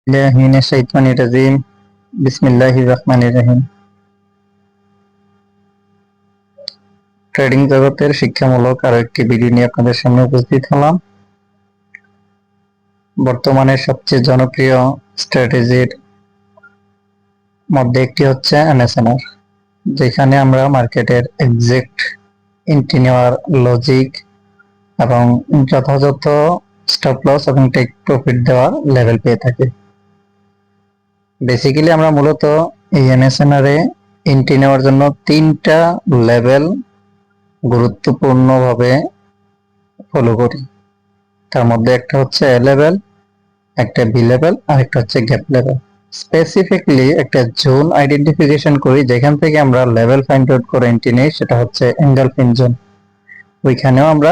মিনাশ শাইতানির রাজিম। বিসমিল্লাহির রহমানির রহিম। ট্রেডিং জগতের শিক্ষামূলক আরো একটি ভিডিও নিয়ে আপনাদের সামনে উপস্থিত হলাম। বর্তমানে সবচেয়ে জনপ্রিয় স্ট্র্যাটেজির মধ্যে একটি হচ্ছে এমএসএনআর, যেখানে আমরা মার্কেটের এক্সাক্ট এন্ট্রি নেওয়ার লজিক এবং যথাযথ স্টপ লস এবং টেক প্রফিট দেওয়ার লেভেল পেয়ে থাকি। বেসিক্যালি আমরা মূলত এই এমএসএনআর এ এন্ট্রি নেওয়ার জন্য তিনটা লেভেল গুরুত্বপূর্ণভাবে ফলো করি। তার মধ্যে একটা হচ্ছে এ লেভেল, একটা বি লেভেল আর একটা হচ্ছে গ্যাপ লেভেল। স্পেসিফিকলি একটা জোন আইডেন্টিফিকেশন করি, যেখান থেকে আমরা লেভেল ফাইন্ড আউট করে এন্ট্রি নেই, সেটা হচ্ছে এঙ্গেলফিন জোন। ওইখানেও আমরা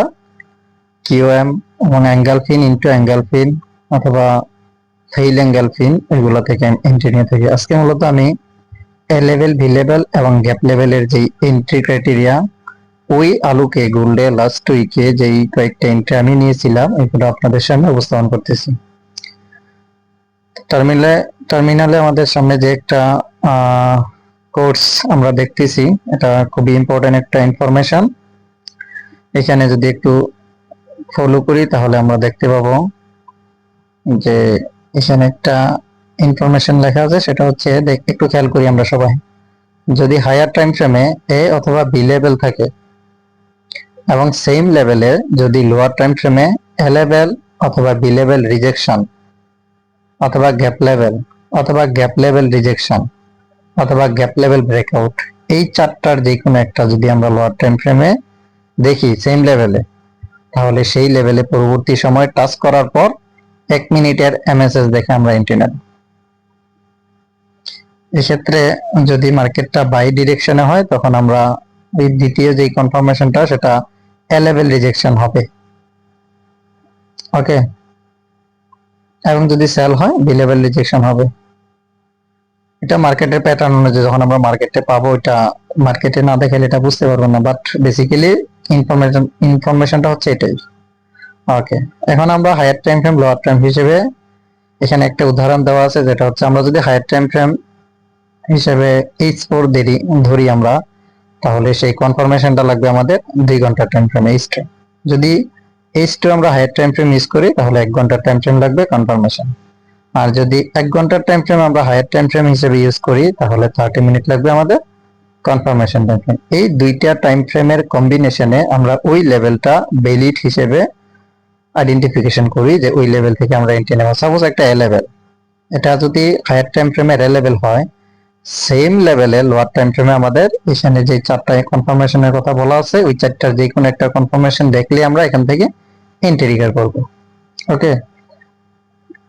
কিউএম এবং এঙ্গেলফিন ইনটু এঙ্গেলফিন অথবা ফেইল এঙ্গেলফিন এগুলো থেকে এন্ট্রি নিয়ে থাকি। আজকে মূলত আমি এ লেভেল, বি লেভেল এবং গ্যাপ লেভেলের যে এন্ট্রি ক্রাইটেরিয়া, ওই আলোকে গোল্ডে লাস্ট উইকে যেই কয়েকটা এন্ট্রি আমি নিয়েছিলাম এগুলো আপনাদের সামনে উপস্থাপন করতেছি। টার্মিনালে আমাদের সামনে যে একটা কোর্স আমরা দেখতেছি, এটা খুবই ইম্পর্টেন্ট একটা ইনফরমেশন। এখানে যদি একটু ফলো করি তাহলে আমরা দেখতে পাবো যে এখানে একটা ইনফরমেশন লেখা আছে, সেটা হচ্ছে একটু খেয়াল করি আমরা সবাই। যদি হায়ার টাইম ফ্রেমে এ অথবা বি লেভেল থাকে এবং সেম লেভেলে যদি লোয়ার টাইম ফ্রেমে এ লেভেল অথবা বি লেভেল রিজেকশন অথবা গ্যাপ লেভেল অথবা গ্যাপ লেভেল রিজেকশন অথবা গ্যাপ লেভেল ব্রেকআউট, এই চারটার যে কোনো একটা যদি আমরা লোয়ার টাইম ফ্রেমে দেখি সেম লেভেলে, তাহলে সেই লেভেলে পরবর্তী সময় টাচ করার পর 1 মিনিটের এমএসএস দেখে আমরা এন্ট্রি নেব। এক্ষেত্রে যদি মার্কেটটা বাই ডিরেকশনে হয় তখন আমরা এই দ্বিতীয় যে কনফার্মেশনটা সেটা এ লেভেল রিজেকশন হবে, ওকে। এবং যদি সেল হয় বি লেভেল রিজেকশন হবে। এটা মার্কেটের প্যাটার্ন অনুযায়ী যখন আমরা মার্কেটে পাবো, এটা মার্কেটে না দেখালে এটা বুঝতে পারবো না, বাট বেসিক্যালি ইনফরমেশনটা হচ্ছে এটাই, ওকে। এখন আমরা higher time frame, lower time হিসেবে এখানে একটা উদাহরণ দেওয়া আছে, যেটা হচ্ছে আমরা যদি হায়ার টাইম ফ্রেম হিসেবে H4 ধরি আমরা, তাহলে সেই কনফার্মেশনটা লাগবে আমাদের 2 ঘন্টার টাইম ফ্রেম H2। যদি H2 আমরা হায়ার টাইম ফ্রেম ইউজ করি তাহলে 1 ঘন্টার টাইম ফ্রেম লাগবে কনফার্মেশন। আর যদি 1 ঘন্টার টাইম ফ্রেম আমরা হায়ার টাইম ফ্রেম হিসেবে ইউজ করি তাহলে 30 মিনিট লাগবে আমাদের কনফার্মেশন টাইম ফ্রেম। এই দুইটা টাইম ফ্রেমের কম্বিনেশনে আমরা ওই লেভেলটা ভ্যালিড হিসেবে আইডেন্টিফিকেশন করি যে ওই লেভেল থেকে আমরা এন্ট্রি নেব। সাপোজ একটা এ লেভেল, এটা যদি হায়ার টাইম ফ্রেমের এ লেভেল হয়, সেম লেভেলে লোয়ার টাইম ফ্রেমে আমাদের এখানে যে চারটা কনফার্মেশনের কথা বলা আছে, ওই চারটার যে কোনো একটা কনফার্মেশন দেখলে আমরা এখান থেকে এন্ট্রি ট্রিগার করব, ওকে।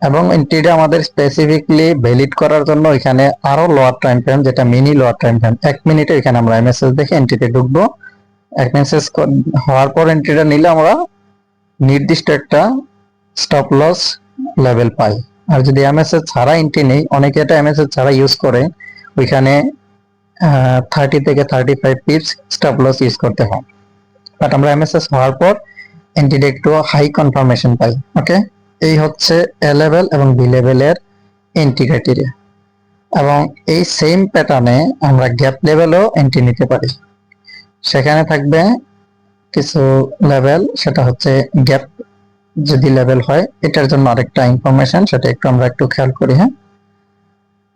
এবং এন্ট্রিটা আমাদের স্পেসিফিকলি ভ্যালিড করার জন্য এখানে আরো লোয়ার টাইম ফ্রেম, যেটা মিনি লোয়ার টাইম ফ্রেম, 1 মিনিটে এখানে আমরা এমএসএস দেখে এন্ট্রিতে ঢুকবো। এমএসএস হওয়ার পর এন্ট্রিটা নিলে আমরা নির্দিষ্ট একটা স্টপ লস লেভেল পাই। আর যদি এমএসএস ছাড়া এন্ট্রি নেই, অনেকে এটা এমএসএস ছাড়া ইউজ করে, ওইখানে 30 থেকে 35 পিপস স্টপ লস ইউজ করতে হয়। বাট আমরা এমএসএস হওয়ার পর এন্ট্রিটা একটু হাই কনফার্মেশন পাই, ওকে। এই হচ্ছে এ লেভেল এবং বি লেভেলের এন্ট্রি ক্রাইটেরিয়া। এবং এই সেম প্যাটার্নে আমরা গ্যাপ লেভেলও এন্ট্রি নিতে পারি। সেখানে থাকবে কিছু লেভেল, সেটা হচ্ছে গ্যাপ যদি লেভেল হয়, এটার জন্য আরেকটা ইনফরমেশন, সেটা আমরা একটু খেয়াল করি। হ্যাঁ,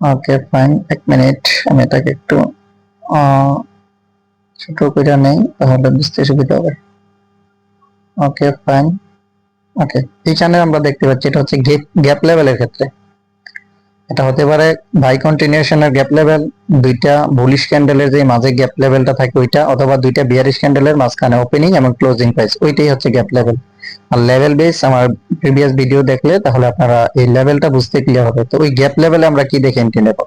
ওকে ফাইন, 1 মিনিট আমি এটাকে একটু ছোট করে নেই তাহলে বুঝতে সুবিধা হবে। ওকে ফাইন, ওকে। এখানে আমরা দেখতে পাচ্ছি এটা হচ্ছে গ্যাপ লেভেলের ক্ষেত্রে এটা হতে পারে বাই কন্টিনিউশনের গ্যাপ লেভেল, দুইটা বুলিশ ক্যান্ডেলের যে মাঝে গ্যাপ লেভেলটা থাকে ওইটা, অথবা দুইটা বিয়ারিশ ক্যান্ডেলের মাঝখানে ওপেনিং এবং ক্লোজিং প্রাইস, ওইটাই হচ্ছে গ্যাপ লেভেল। আর লেভেল বেস আমার প্রিভিয়াস ভিডিও দেখলে তাহলে আপনারা এই লেভেলটা বুঝতে ক্লিয়ার হবে। তো ওই গ্যাপ লেভেলে আমরা কি দেখে এন্ট্রি নেব,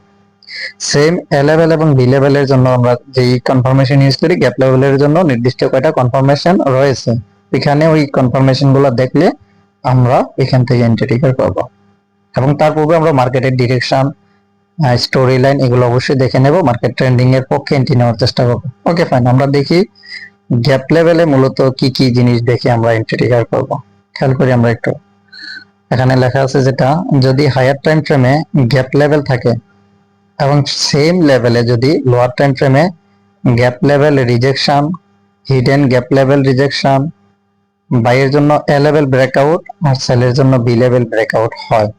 সেম এ লেভেল এবং বি লেভেলের জন্য আমরা যেই কনফার্মেশন ইউজ করি, গ্যাপ লেভেলের জন্য নির্দিষ্ট কয়টা কনফার্মেশন রয়েছে, এখানে ওই কনফার্মেশন গুলো দেখলে আমরা এখান থেকে এন্ট্রি ট্রিগার করব। এবং তার পূর্বে আমরা মার্কেটের ডিরেকশন, স্টোরি লাইন এগুলো অবশ্যই দেখে নেব, মার্কেট ট্রেন্ডিং এর পক্ষে এন্ট্রি নেওয়ার চেষ্টা করব। ওকে ফাইন, আমরা দেখি গ্যাপ লেভেলে মূলত কি কি জিনিস দেখে আমরা এন্ট্রি ট্রিগার করব। খেয়াল করি আমরা একটু। এখানে লেখা আছে যেটা, যদি হায়ার টাইম ফ্রেমে গ্যাপ লেভেল থাকে এবং সেম লেভেলে যদি লোয়ার টাইম ফ্রেমে gap level rejection, hidden gap level rejection, বাইয়ের জন্য এ লেভেল ব্রেকআউট আর সেলের জন্য বি লেভেল ব্রেকআউট হয়,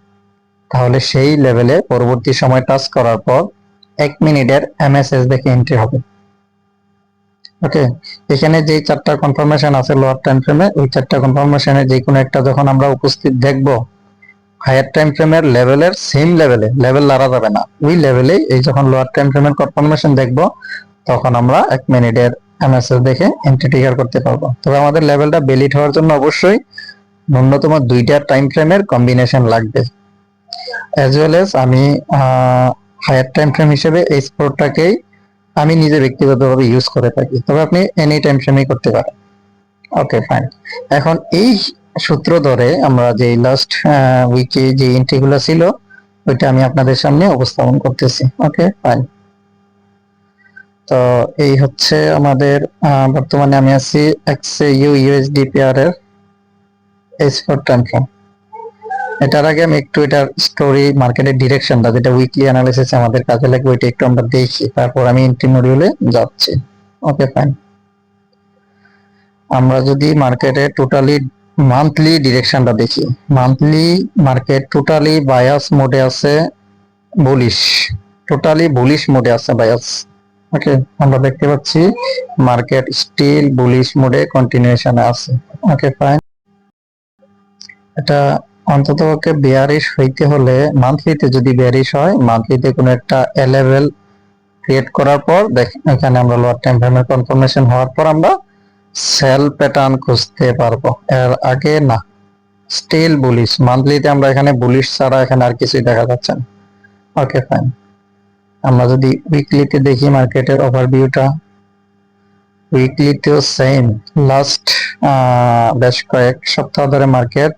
তাহলে সেই লেভেলে পরবর্তী সময় টাচ করার পর 1 মিনিটের এমএসএস দেখে এন্ট্রি হবে। ওকে, এখানে যে 4টা কনফার্মেশন আছে লোয়ার টাইম ফ্রেমে, ওই 4টা কনফার্মেশনের যে কোনো একটা যখন আমরা উপস্থিত দেখব, হায়ার টাইম ফ্রেমের লেভেলের সেম লেভেলে, লেভেল লাড়া যাবে না, ওই লেভেলেই এই যখন লোয়ার টাইম ফ্রেমের কনফার্মেশন দেখব, তখন আমরা 1 মিনিটের এমএসএস দেখে এন্ট্রি ট্রিগার করতে পারবো। তবে আমাদের লেভেলটা ভ্যালিড হওয়ার জন্য অবশ্যই ন্যূনতম 2টা টাইম ফ্রেমের কম্বিনেশন লাগবে। অ্যাজ ওয়েল এজ আমি হায়ার টাইম ফ্রেম হিসেবে এই স্পোর্টটাকেই আমি নিজে ব্যক্তিগতভাবে ইউজ করে থাকি, তবে আপনি এনি টাইম ফ্রেমই করতে পারেন। Okay fine. এখন এই সূত্র ধরে আমরা যে লাস্ট উইকে যে এন্ট্রিগুলো ছিল ওইটা আমি আপনাদের সামনে উপস্থাপন করতেছি। Okay fine. তো এই হচ্ছে আমাদের বর্তমানে আমি আছি XAU USD পেয়ারের স্পট টাইম ফ্রেম। এটার আগে আমি একটু এটার স্টোরি মার্কেটের ডিরেকশনটা যেটা উইকলি অ্যানালিসিস আমাদের কাজে লাগবে ওইটা একটু আমরা দেখি, তারপর আমি এন্ট্রি মডিউলে যাচ্ছি। Okay fine. আমরা যদি মার্কেটে টোটালি মান্থলি ডিরেকশনটা দেখি, মান্থলি মার্কেট টোটালি বায়াস মোডে আছে, বুলিশ, টোটালি বুলিশ মোডে আছে বায়াস। ওকে, আমরা দেখতে পাচ্ছি মার্কেট স্টিল বুলিশ মোডে কন্টিনিউশনে আছে। Okay fine. এটা অন্ততপক্ষে বেয়ারিশ হইতে হলে মান্থলিতে যদি বেয়ারিশ হয়, মান্থলিতে কোনো একটা এ লেভেল ক্রিয়েট করার পর এখানে আমরা লোয়ার টাইম ফ্রেমের কনফার্মেশন হওয়ার পর আমরা সেল প্যাটার্ন খুঁজতে পারবো, এর আগে না। স্টিল বুলিশ, মান্থলিতে আমরা এখানে বুলিশ ছাড়া এখানে আর কিছুই দেখা যাচ্ছে না। Okay fine. আমরা যদি উইকলিতে দেখি মার্কেটের ওভারভিউটা, উইকলিতেও সেম, লাস্ট বেশ কয়েক সপ্তাহ ধরে মার্কেট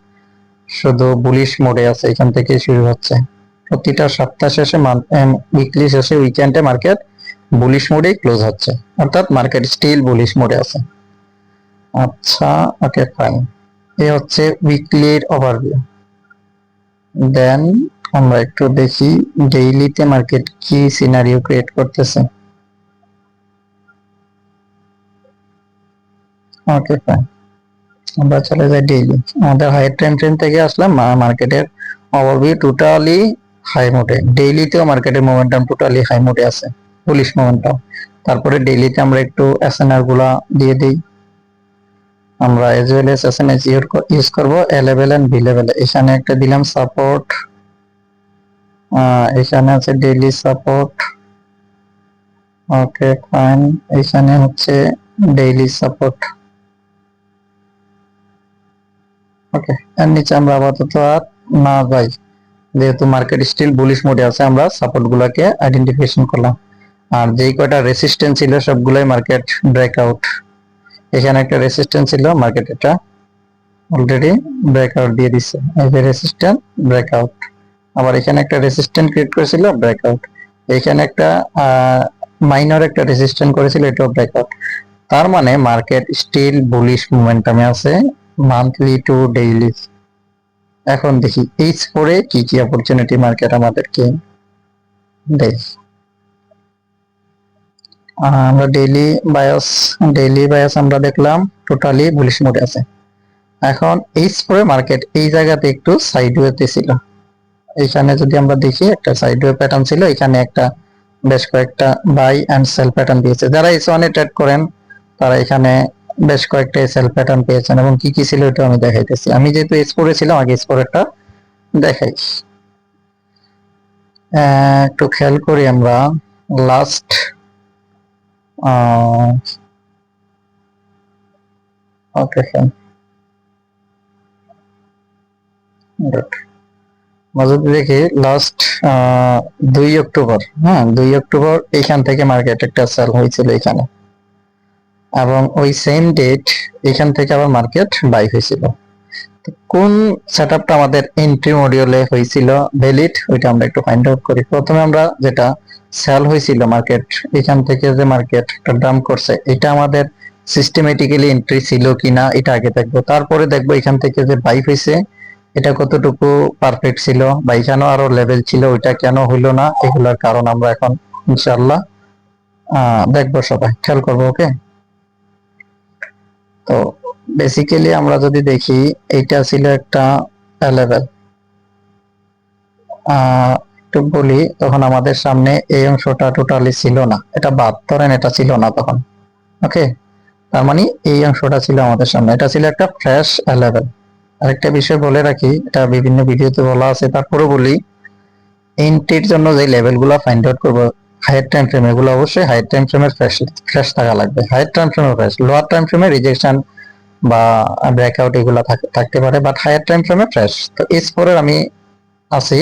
শুধু বুলিশ মোডে আছে, এখান থেকে শুরু হচ্ছে। প্রতিটা সপ্তাহ শেষে উইকলি শেষে উইকেন্ডে মার্কেট বুলিশ মোডেই ক্লোজ হচ্ছে, অর্থাৎ মার্কেট স্টিল বুলিশ মোডে আছে। আচ্ছা, ওকে ফাইন। এই হচ্ছে উইকলির ওভারভিউ। দেন আমরা একটু দেখি ডেইলিতে মার্কেট কি সিনারিও ক্রিয়েট করতেছে। ওকে ফাইন, আমরা চলে যাই ডেইলি। আমাদের হাইয়ার টাইম ফ্রেম থেকে আসলাম, মার্কেটের ওভারভিউ টোটালি হাই মোডে, ডেইলিতেও মার্কেটের মোমেন্টাম টোটালি হাই মোডে আছে, বুলিশ মোমেন্টাম। তারপরে ডেইলিতে আমরা একটু এসএনআর গুলা দিয়ে দিই। আমরা as well as SNS use করব A level and B level. এখানে একটা দিলাম সাপোর্ট, এখানে আছে ডেইলি সাপোর্ট। ওকে ফাইন, এখানে হচ্ছে ডেইলি সাপোর্ট। ওকে, এর নিচে আমরা আপাতত আর না যাই, যেহেতু মার্কেট স্টিল বুলিশ মোডে আছে, আমরা সাপোর্ট গুলাকে আইডেন্টিফিকেশন করলাম। আর যেই কয়টা রেসিস্ট্যান্স ছিল সবগুলাই মার্কেট ব্রেকআউট। এখানে একটা রেসিস্ট্যান্স ছিল, মার্কেট এটা অলরেডি ব্রেকআউট দিয়ে দিচ্ছে, এই যে রেসিস্ট্যান্ট ব্রেকআউট। আবার এখানে একটা রেসিস্ট্যান্ট ক্রিয়েট করেছিল, ব্রেকআউট। এখানে একটা মাইনর একটা রেসিস্ট্যান্ট করেছিল, এটাও ব্রেকআউট। তার মানে মার্কেট স্টিল বুলিশ মোমেন্টামে আছে মান্থলি টু ডেইলি। এখন দেখি H4 এ কি কি অপরচুনিটি মার্কেট আমাদেরকে দেয়। আমরা ডেইলি বায়াস আমরা দেখলাম টোটালি বুলিশ মোডে আছে। এখন H4 এ মার্কেট এই জায়গাতে একটু সাইডওয়েতে ছিল, এখানে যদি আমরা দেখি একটা সাইডওয়ে প্যাটার্ন ছিল, এখানে একটা বেশ কয়েকটা বাই এন্ড সেল প্যাটার্ন দিয়েছে। যারা H1 এ ট্রেড করেন তারা এখানে বেশ কয়েকটা সেল প্যাটার্ন পেয়েছেন, এবং কি কি ছিল এটা আমি দেখাইতেছি। আমি যেহেতু H4 এ ছিলাম, আগে H4 এরটা দেখাই। একটু খেয়াল করি আমরা লাস্ট ওকে ফাইন, গুড। আমরা যদি দেখি লাস্ট 2 অক্টোবর, হ্যাঁ 2 অক্টোবর এইখান থেকে মার্কেট একটা সেল হয়েছিল এখানে, এবং ওই সেম ডেট এখান থেকে আবার মার্কেট বাই হয়েছিল। কোন সেটআপটা আমাদের এন্ট্রি মডিউলে হয়েছিল ভ্যালিড, ওইটা আমরা একটু ফাইন্ড আউট করি। প্রথমে আমরা যেটা সেল হয়েছিল মার্কেট, এখান থেকে যে মার্কেট ডাম্প করছে, এটা আমাদের সিস্টেমেটিক্যালি এন্ট্রি ছিল কিনা এটা আগে দেখবো। তারপরে দেখবো এখান থেকে যে বাই হয়েছে এটা কতটুকু পারফেক্ট ছিল বা এখানেও আরো লেভেল ছিল, ওইটা কেন হইলো না, এগুলোর কারণ আমরা এখন ইনশাআল্লাহ দেখবো, সবাই খেয়াল করবো। ওকে, তো বেসিক্যালি আমরা যদি দেখি, এইটা ছিল একটা লেভেল। একটু বলি, তখন আমাদের সামনে এই অংশটা টোটালি ছিল না, এটা বাদ ধরেন, এটা ছিল না তখন। ওকে, তার মানে এই অংশটা ছিল আমাদের সামনে, এটা ছিল একটা ফ্রেশ লেভেল। আরেকটা বিষয় বলে রাখি, এটা বিভিন্ন ভিডিওতে বলা আছে, তারপরে বলি, এন্ট্রির জন্য যে লেভেলগুলো ফাইন্ড আউট করবো হাইয়ার টাইম ফ্রেম, এগুলো অবশ্যই হাইয়ার টাইম ফ্রেমের ফ্রেশ থাকা লাগবে। হাইয়ার টাইম ফ্রেমের ফ্রেশ, লোয়ার টাইম ফ্রেমে রিজেকশন বা ব্রেকআউট এগুলো থাকতে পারে, বাট হাইয়ার টাইম ফ্রেমে ফ্রেশ। তো S4 এর আমি আছি,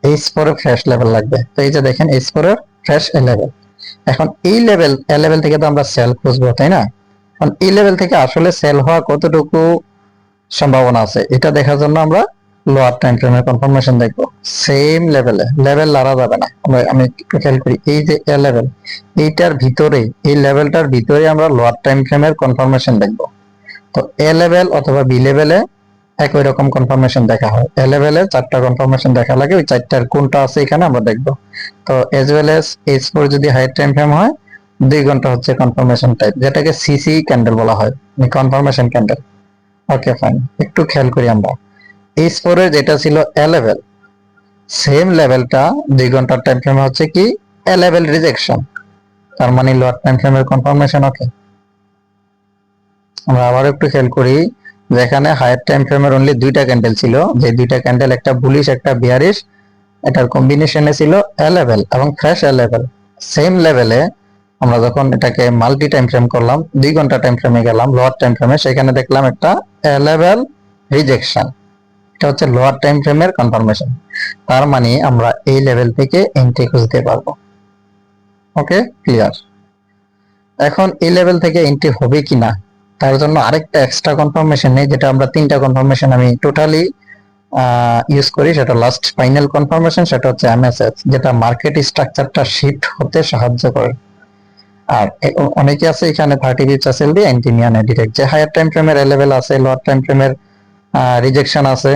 S4 এর ফ্রেশ লেভেল লাগবে। তো এই যে দেখেন S4 এর ফ্রেশ লেভেল। এখন এই লেভেল থেকে তো আমরা সেল খুঁজবো, তাই না? এখন এই লেভেল থেকে আসলে সেল হওয়া কতটুকু সম্ভাবনা আছে, এটা দেখার জন্য আমরা লোয়ার টাইম ফ্রেমের কনফার্মেশন দেখবো। সেম লেভেল লাড়া যাবে না। আমি একটু খেয়াল করি, এই যে এ লেভেল, এইটার ভিতরে, এই লেভেলটার ভিতরে আমরা লোয়ার টাইম ফ্রেমের কনফার্মেশন দেখবো। তো এ লেভেল অথবা বি লেভেলে একই রকম কনফার্মেশন দেখা হয়। এ লেভেলে 4টা কনফার্মেশন দেখা লাগে, ওই 4টার কোনটা আছে এখানে আমরা দেখবো। তো এজ ওয়েল এস S4 যদি হাই টাইম ফ্রেম হয়, 2 ঘন্টা হচ্ছে কনফার্মেশন টাইপ, যেটাকে CC ক্যান্ডেল বলা হয়, কনফার্মেশন ক্যান্ডেল। ওকে ফাইন, একটু খেয়াল করি আমরা, S4 এর যেটা ছিল এ লেভেল, সেম লেভেলটা 2 ঘন্টার টাইম ফ্রেমে হচ্ছে কি এ লেভেল রিজেকশন, তার মানে লোয়ার টাইম ফ্রেমের কনফার্মেশন। ওকে, আমরা আবার একটু খেয়াল করি, যেখানে হায়ার টাইম ফ্রেমের অনলি 2টা ক্যান্ডেল ছিল, যে 2টা ক্যান্ডেল, একটা বুলিশ একটা বিয়ারিশ, এটার কম্বিনেশনে ছিল এ লেভেল এবং ফ্রেশ এ লেভেল। সেম লেভেলে আমরা যখন এটাকে মাল্টি টাইম ফ্রেম করলাম, 2 ঘন্টা টাইম ফ্রেমে গেলাম লোয়ার টাইম ফ্রেমে, সেখানে দেখলাম একটা এ লেভেল রিজেকশন, এটা হচ্ছে লোয়ার টাইম ফ্রেমের কনফার্মেশন। তার মানে আমরা এই লেভেল থেকে এন্ট্রি খুঁজতে পারবো। ওকে, ক্লিয়ার? এখন এই লেভেল থেকে এন্ট্রি হবে কিনা, তার জন্য আরেকটা এক্সট্রা কনফার্মেশন নেই, যেটা আমরা 3টা কনফার্মেশন আমি টোটালি ইউজ করি, সেটা লাস্ট ফাইনাল কনফার্মেশন, সেটা হচ্ছে MSS, যেটা মার্কেট স্ট্রাকচারটা শিফট হতে সাহায্য করে। আর অনেকে আছে এখানে 30 বিপস সেল দিয়ে এন্ট্রি নিয়ে নেয় ডিরেক্ট, যে হায়ার টাইম ফ্রেমের লেভেল আছে, লোয়ার টাইম ফ্রেমের রিজেকশন আছে,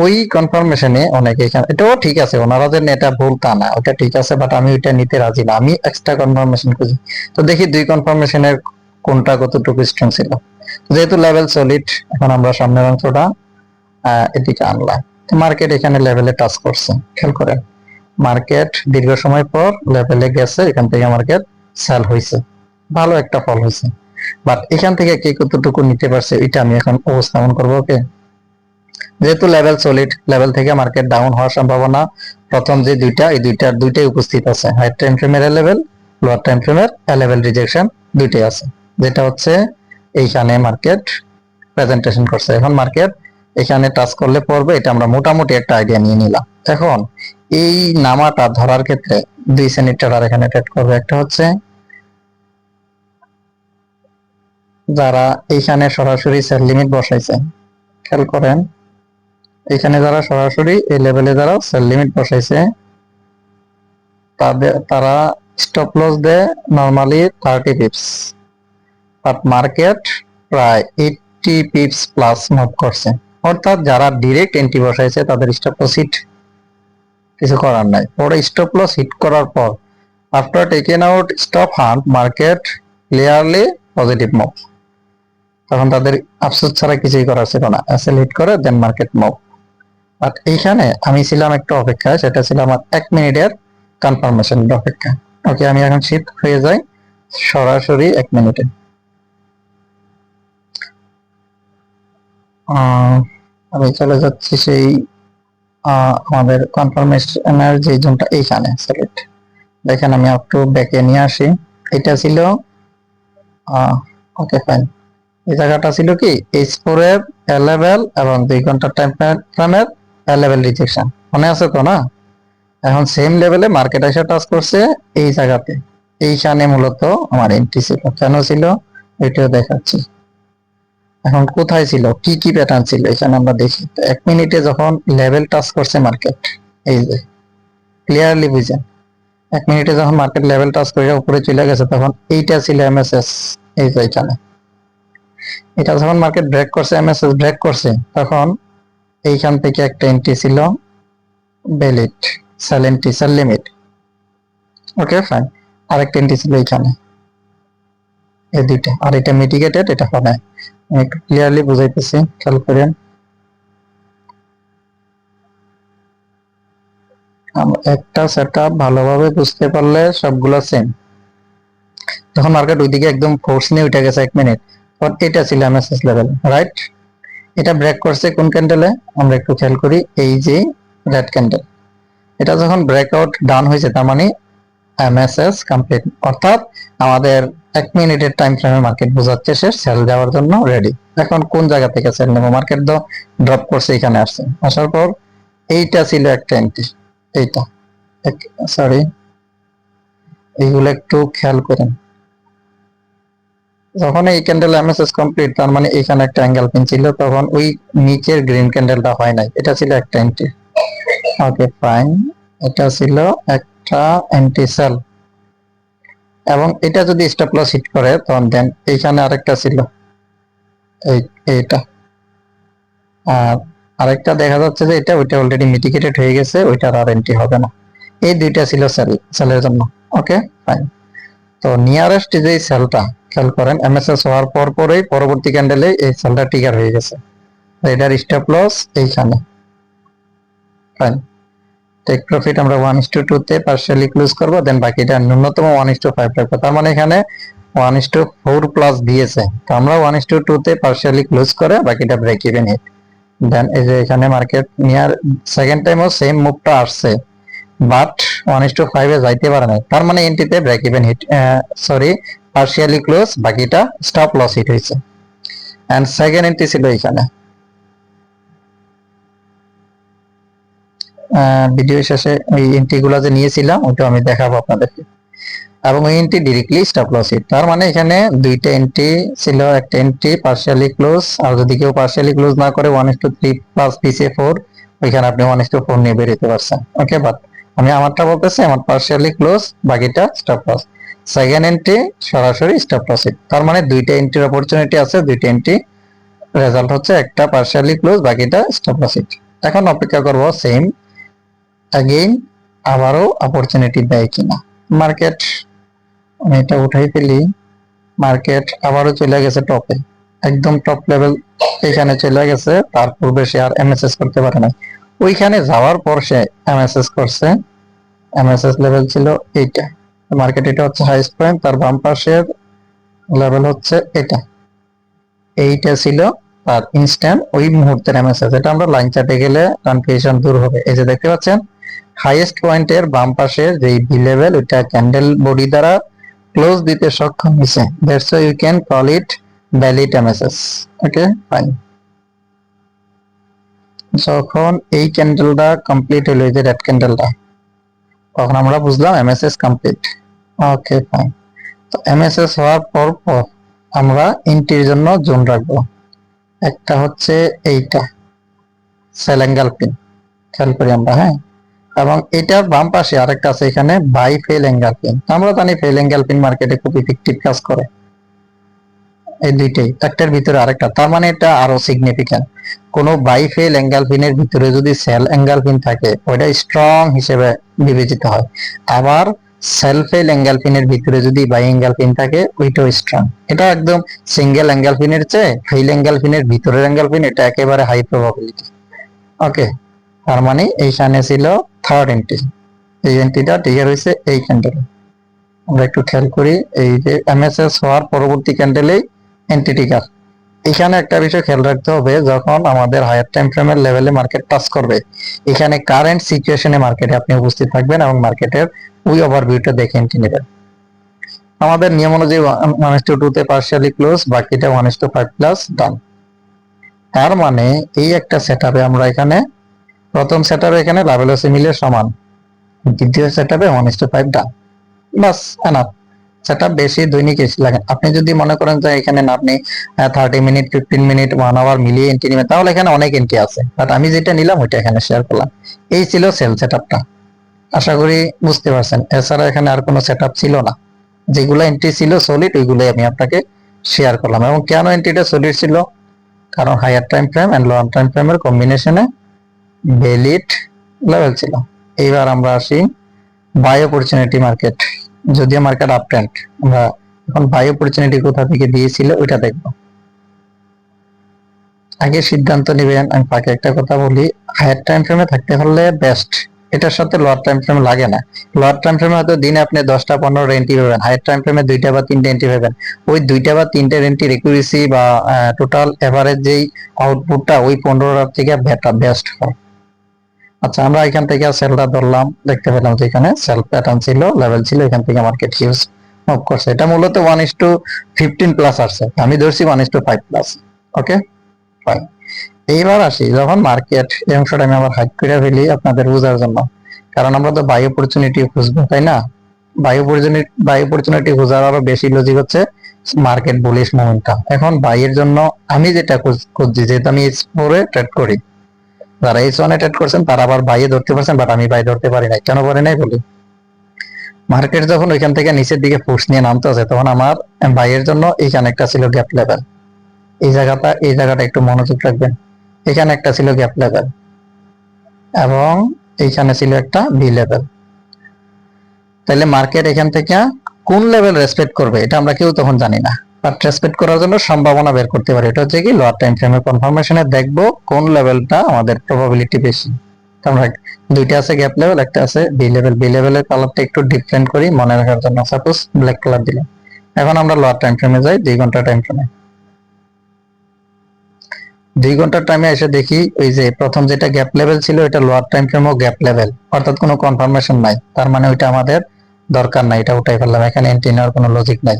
ওই কনফার্মেশনে অনেকে এখানে, এটাও ঠিক আছে, ওনারা যে এটা ভুল তা না, ওটা ঠিক আছে, বাট আমি ওইটা নিতে রাজি না, আমি এক্সট্রা কনফার্মেশন খুঁজি। তো দেখি 2 কনফার্মেশনের কোনটা কতটুকু স্ট্রং ছিল। যেহেতু লেভেল সলিড, এখন আমরা সামনের অংশটা এদিকে আনলাম। মার্কেট এখানে লেভেলে টাচ করছে, খেয়াল করেন, মার্কেট দীর্ঘ সময় পর লেভেলে গেছে, এখান থেকে মার্কেট সেল হয়েছে, ভালো একটা ফল হয়েছে। বাট এখান থেকে কে কতটুকু নিতে পারছে, এটা আমি এখন উপস্থাপন করবো। ওকে, যেহেতু লেভেল সলিড, লেভেল থেকে মার্কেট ডাউন হওয়ার সম্ভাবনা প্রথম যে দুইটা, এই দুইটাই উপস্থিত আছে, হাইয়ার টাইম ফ্রেমের লেভেল, লোয়ার টাইম ফ্রেমের লেভেল রিজেকশন, দুইটাই আছে, যেটা হচ্ছে এইখানে মার্কেট প্রেজেন্টেশন করছে। এখন মার্কেট এখানে টাচ করলে পড়বে, এটা আমরা মোটামুটি একটা আইডিয়া নিয়ে নিলাম। এখন এই নামাটা ধরার ক্ষেত্রে 2 শ্রেণীর ট্রেডার এখানে ট্রেড করবে। একটা হচ্ছে যারা এইখানে সরাসরি সেল লিমিট বসাইছে, খেয়াল করেন, এখানে যারা সরাসরি এই লেভেলে যারা সেল লিমিট বসাইছে, তারা স্টপ লস দেয় নরমালি 30 পিপস, বাট মার্কেট প্রায় 80 পিপস প্লাস মুভ করছে। অর্থাৎ যারা ডিরেক্ট এন্ট্রি বসাইছে তাদের স্টপ লস হিট কিছু করার নাই। পরে স্টপ লস হিট করার পর, after taken out stop hunt, market clearly positive move, তখন তাদের আফসোস ছাড়া কিছুই করার ছিল না, এসএল হিট করে দেন মার্কেট মুভ। বাট এইখানে আমি ছিলাম একটা অপেক্ষায়, সেটা ছিল আমার 1 মিনিটের কনফার্মেশনের অপেক্ষা। ওকে, আমি এখন শিফট হয়ে যাই সরাসরি 1 মিনিটে। আমি চলে যাচ্ছি সেই আমাদের কনফার্মেশনের যে জোনটা এইখানে সিলেক্ট, দেখেন আমি একটু ব্যাকে নিয়ে আসি, এটা ছিল ওকে ফাইন, এই জায়গাটা ছিল কি S4 এর লেভেল এবং 2 ঘন্টার টাইম ফ্রেমের লেভেল রিজেকশন, মনে আছে তো না? এখন সেম লেভেলে মার্কেট এসে টাচ করছে এই জায়গাতে, এইখানে মূলত আমার এন্ট্রি ছিল। কেন ছিল এটাও দেখাচ্ছি। এখন কোথায় ছিল, কি কি প্যাটার্ন ছিল এখানে আমরা দেখি। 1 মিনিটে যখন লেভেল টাচ করছে মার্কেট, এই যে ক্লিয়ারলি বুঝেন, 1 মিনিটে যখন মার্কেট লেভেল টাচ করে উপরে চলে গেছে, তখন এইটা ছিল MSS, এই যে এখানে, এটা যখন মার্কেট ব্রেক করছে, MSS ব্রেক করছে, তখন এইখান থেকে একটা এন্ট্রি ছিল valid, sell entry, sell limit. Okay fine, আরেকটা এন্ট্রি ছিল এইখানে, এই দুইটা, আর এটা মিটিগেটেড, এটা হবে। আমি একটু ক্লিয়ারলি বুঝাইতেছি, খেয়াল করেন। একটা সেটআপ ভালোভাবে বুঝতে পারলে সবগুলো সেম। যখন মার্কেট ওইদিকে একদম ফোর্স নিয়ে উঠে গেছে 1 মিনিট, তখন এটা ছিল এমএসএস লেভেল, রাইট? এটা ব্রেক করছে কোন ক্যান্ডেলে, আমরা একটু খেয়াল করি, এই যে রেড ক্যান্ডেল। এটা যখন ব্রেকআউট ডাউন হয়েছে, তার মানে এমএসএস কমপ্লিট, অর্থাৎ আমাদের 1 মিনিটের টাইম ফ্রেমে মার্কেট বোঝাচ্ছে সে সেল যাওয়ার জন্য রেডি। এখন কোন জায়গা থেকে সেল নেবো? মার্কেট তো ড্রপ করছে, এখানে আসছে, আসার পর এইটা ছিল একটা এন্ট্রি, এইটা, সরি, এইগুলো একটু খেয়াল করেন। যখন এই ক্যান্ডেল এমএসএস কমপ্লিট, তার মানে এখানে একটা অ্যাঙ্গেল পিন ছিল, তখন ওই নিচের গ্রিন ক্যান্ডেলটা হয় নাই, এটা ছিল একটা এন্ট্রি। ওকে ফাইন, এটা ছিল একটা এন্ট্রি সেল, এবং এটা যদি স্টপ লস হিট করে, তখন দেন এইখানে আরেকটা ছিল, এইটা, আর আরেকটা দেখা যাচ্ছে যে এটা, ওইটা অলরেডি মিটিগেটেড হয়ে গেছে, ওইটার আর এন্ট্রি হবে না। এই দুইটা ছিল সেলের জন্য। ওকে ফাইন, তো নিয়ারেস্ট যে সেলটা খেয়াল করেন, এমএসএস হওয়ার পর পরেই পরবর্তী ক্যান্ডেলে এই সেলটা ট্রিগার হয়ে গেছে, এটার স্টপ লস এইখানে। ফাইন, টেক প্রফিট আমরা 1:2 তে পার্শিয়ালি ক্লোজ করবো, দেন বাকিটা ন্যূনতম 1:5 রাখবো। তার মানে এখানে 1:4 প্লাস দিয়েছে, তো আমরা 1:2 তে পার্শিয়ালি ক্লোজ করে বাকিটা ব্রেক ইভেন হিট। দেন এই যে এখানে মার্কেট নিয়ার সেকেন্ড টাইমও সেম মুভটা আসছে, বাট 1:5 এ যাইতে পারে না, তার মানে এন্ট্রিতে break even hit, sorry, partially close, বাকিটা স্টপ লস হিট হয়েছে। এন্ড সেকেন্ড এন্ট্রি ছিল এখানে, ভিডিও শেষে ওই এন্ট্রি গুলো যে নিয়েছিলাম ওটা আমি দেখাবো আপনাদেরকে, এবং ওই entry directly stop loss hit. তার মানে এখানে দুইটা এন্ট্রি ছিল, একটা এন্ট্রি পার্শিয়ালি ক্লোজ, আর যদি কেউ পার্শিয়ালি ক্লোজ না করে 1:3 প্লাস পিসে 4, ওইখানে আপনি 1:4 নিয়ে বেরোতে পারছেন। ওকে, বাট আমি আমারটা বলতেছি, আমার পার্শিয়ালি ক্লোজ, বাকিটা স্টপ লস। সেকেন্ড এন্ট্রি সরাসরি স্টপ লস হিট, তার মানে দুইটা এন্ট্রির অপরচুনিটি আছে, দুইটা এন্ট্রি রেজাল্ট হচ্ছে একটা পার্শিয়ালি ক্লোজ, বাকিটা স্টপ লস হিট। এখন অপেক্ষা করব সেম অ্যাগেইন আবারও অপরচুনিটি দেয় কিনা। মার্কেট, আমি এটা উঠাই ফেলি, মার্কেট আবারও চলে গেছে টপে, একদম টপ লেভেল এখানে চলে গেছে, তার পূর্বে সে আর এমএসএস করতে পারে না, ওইখানে যাওয়ার পর সে এমএসএস করছে। এমএসএস লেভেল ছিল এইটা, মার্কেট এটা হচ্ছে হাইস্ট পয়েন্ট, তার বাম পাশের লেভেল হচ্ছে এটা, এইটা ছিল তার ইনস্ট্যান্ট ওই মুহূর্তের এমএসএস। এটা আমরা লাইন চার্টে গেলে কনফিউশন দূর হবে। এই যে দেখতে পাচ্ছেন হাইয়েস্ট পয়েন্টের বাম পাশের যে বি লেভেল, ওইটা ক্যান্ডেল বডি দ্বারা ক্লোজ দিতে সক্ষম হয়েছে, that's why you can call it valid MSS. Okay fine, যখন এই ক্যান্ডেলটা কমপ্লিট হলো, এই যে রেড ক্যান্ডেলটা, তখন আমরা বুঝলাম এমএসএস কমপ্লিট। ওকে ফাইন, তো এমএসএস হওয়ার পর আমরা এন্ট্রির জন্য জোন রাখবো, একটা হচ্ছে এইটা সেল অ্যাঙ্গেল পিন, খেয়াল করি আমরা, হ্যাঁ, এবং এটার বাম পাশে আরেকটা আছে এখানে বাই ফেল অ্যাঙ্গেল পিন। আমরা জানি ফেল অ্যাঙ্গেল পিন মার্কেটে খুব ইফেক্টিভ কাজ করে, এই দুইটাই একটার ভিতরে আরেকটা, তার মানে এটা আরো সিগনিফিক্যান্ট। কোনো বাই ফেল অ্যাঙ্গেল পিনের ভিতরে যদি সেল অ্যাঙ্গেল পিন থাকে, ওইটা স্ট্রং হিসেবে বিবেচিত হয়, আবার সেল ফেল অ্যাঙ্গেল পিনের ভিতরে যদি বাই অ্যাঙ্গেল পিন থাকে, ওইটাও স্ট্রং। এটা একদম সিঙ্গেল অ্যাঙ্গেল পিনের চেয়ে ফেল অ্যাঙ্গেল পিনের ভিতরের অ্যাঙ্গেল পিন এটা একেবারে হাই প্রবাবিলিটি। ওকে, তার মানে এইখানে ছিল থার্ড এন্ট্রি, এই এন্ট্রিটা ট্রিগার হয়েছে এই ক্যান্ডেলে। আমরা একটু খেয়াল করি, এই যে এমএসএস হওয়ার পরবর্তী ক্যান্ডেলেই এন্ট্রি ট্রিগার। এখানে একটা বিষয় খেয়াল রাখতে হবে, যখন আমাদের হায়ার টাইম ফ্রেমের লেভেলে মার্কেট টাচ করবে, এখানে কারেন্ট সিচুয়েশনে মার্কেটে আপনি উপস্থিত থাকবেন এবং মার্কেটের ওই ওভারভিউটা দেখে এন্ট্রি নেবেন। আমাদের নিয়ম অনুযায়ী 1:2 তে পার্শিয়ালি ক্লোজ, বাকিটা 1:5 প্লাস ডান। তার মানে এই একটা সেটআপে আমরা এখানে প্রথম সেটআপে এখানে লাভেলসি মিলে সমান, দ্বিতীয় সেটআপে 1:5 ডান, বাস এনাফ। সেটআপ বেশি দৈনিক এসে লাগে। আপনি যদি মনে করেন যে এখানে না আপনি 30 মিনিট 15 মিনিট 1 আওয়ার মিলিয়ে এন্ট্রি নেবেন, তাহলে এখানে অনেক এন্ট্রি আছে, বাট আমি যেটা নিলাম ওইটা এখানে শেয়ার করলাম। এই ছিল সেল সেটআপটা, আশা করি বুঝতে পারছেন। এছাড়া এখানে আর কোনো সেটআপ ছিল না, যেগুলো এন্ট্রি ছিল সলিড ওইগুলোই আমি আপনাকে শেয়ার করলাম। এবং কেন এন্ট্রিটা সলিড ছিল, কারণ higher time frame and lower time ফ্রেমের কম্বিনেশনে ভ্যালিড লেভেল ছিল। এইবার আমরা আসি বাই অপরচুনিটি মার্কেট। যদিও মার্কেট আপ ট্রেন্ড, আমরা এখন বাই অপরচুনিটি কোথা থেকে দিয়েছিল ওইটা দেখবো। আগে সিদ্ধান্ত নেবেন। আমি ফাঁকে একটা কথা বলি, হায়ার টাইম ফ্রেমে থাকতে হলে বেস্ট, এটার সাথে লোয়ার টাইম ফ্রেম লাগে না। লোয়ার টাইম ফ্রেমে হয়তো দিনে আপনি 10টা 15টা এন্ট্রি পাবেন, হায়ার টাইম ফ্রেমে 2টা বা 3টা এন্ট্রি পাবেন। ওই 2টা বা 3টার এন্ট্রির একুরেসি বা টোটাল এভারেজ যেই আউটপুটটা ওই 15টার থেকে বেস্ট হয়। আচ্ছা, আমরা এখান থেকে সেলটা ধরলাম, দেখতে পেলাম যে এখানে সেল প্যাটার্ন ছিল, লেভেল ছিল, এখান থেকে মার্কেট হিউজ মুভ করছে। এটা মূলত 1:15 প্লাস আসছে, আমি ধরছি 1:5 প্লাস। Okay fine. এইবার আসি, যখন মার্কেট এই অংশটা আমি আবার হাইড করে ফেলি আপনাদের বোঝার জন্য, কারণ আমরা তো বাই অপরচুনিটি খুঁজবো, তাই না? বাই অপরচুনিটি খোঁজার আরো বেশি লজিক হচ্ছে মার্কেট বুলিশ মোমেন্টাম। এখন বাইয়ের জন্য আমি যেটা খুঁজছি, যেহেতু আমি S4 এ ট্রেড করি, যারা S1 এ ট্রেড করছেন তারা আবার বাইয়ে ধরতে পারছেন, বাট আমি বাই ধরতে পারি নাই। কেন পারি নাই বলি, মার্কেট যখন ওইখান থেকে নিচের দিকে ফোর্স নিয়ে নামতে আছে, তখন আমার বাইয়ের জন্য এইখানে একটা ছিল গ্যাপ লেভেল। এই জায়গাটা একটু মনোযোগ রাখবেন। এখানে একটা ছিল গ্যাপ লেভেল এবং এইখানে ছিল একটা বি লেভেল। তাহলে মার্কেট এখান থেকে কোন লেভেল রেসপেক্ট করবে এটা আমরা কেউ তখন জানি না, বাট রেসপেক্ট করার জন্য সম্ভাবনা বের করতে পারি। এটা হচ্ছে কি লোয়ার টাইম ফ্রেমের কনফার্মেশনে দেখবো কোন লেভেলটা আমাদের প্রবাবিলিটি বেশি। আমরা দুইটা আছে গ্যাপ লেভেল, একটা আছে বি লেভেল। বি লেভেলের কালারটা একটু ডিফারেন্ট করি মনে রাখার জন্য, সাপোজ ব্ল্যাক কালার দিলাম। এখন আমরা লোয়ার টাইম ফ্রেমে যাই, 2 ঘন্টা টাইম ফ্রেমে। 2 ঘন্টার টাইমে এসে দেখি ওই যে প্রথম যেটা গ্যাপ লেভেল ছিল এটা লোয়ার টাইম ফ্রেমও গ্যাপ লেভেল, অর্থাৎ কোনো কনফার্মেশন নাই। তার মানে ওইটা আমাদের দরকার নাই, এটা উঠাই ফেললাম। এখানে এন্ট্রি নেওয়ার কোনো লজিক নাই।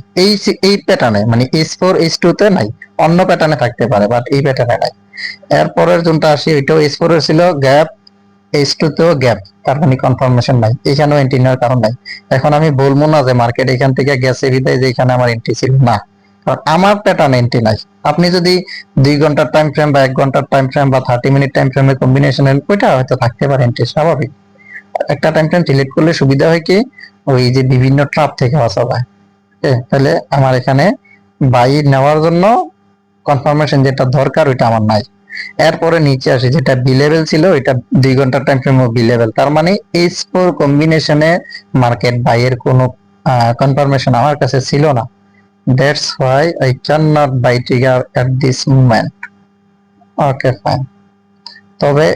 এই প্যাটার্নে মানে S4 S2 তে নাই, অন্য প্যাটার্নে থাকতে পারে, বাট এই প্যাটার্নে নাই। এরপরের জোনটা আসি, ওইটাও S4 এর ছিল গ্যাপ, S2 তেও গ্যাপ, তার মানে কনফার্মেশন নাই, এখানেও এন্ট্রি নেওয়ার কারণ নাই। এখন আমি বলবো না যে মার্কেট এখান থেকে গেছে বিদায় যে এখানে আমার এন্ট্রি ছিল না, কারণ আমার প্যাটার্ন এন্ট্রি নাই। আপনি যদি 2 ঘন্টার টাইম ফ্রেম বা 1 ঘন্টার টাইম ফ্রেম বা 30 মিনিট টাইম ফ্রেমের কম্বিনেশন, ওইটা হয়তো থাকতে পারে এন্ট্রি, স্বাভাবিক। একটা টাইম ফ্রেম সিলেক্ট করলে সুবিধা হয় কি, ওই যে বিভিন্ন ট্রাপ থেকে বাঁচা যায়। তাহলে আমার এখানে বাই নেওয়ার জন্য কনফার্মেশন যেটা দরকার ওইটা আমার নাই। এরপরে নিচে আসি, যেটা বি লেভেল ছিল ওইটা 2 ঘন্টার টাইম ফ্রেম বি লেভেল, তার মানে S4 কম্বিনেশনে মার্কেট বাইয়ের কোনো কনফার্মেশন আমার কাছে ছিল না। That's why I cannot buy trigger at this moment. Okay, fine. তবে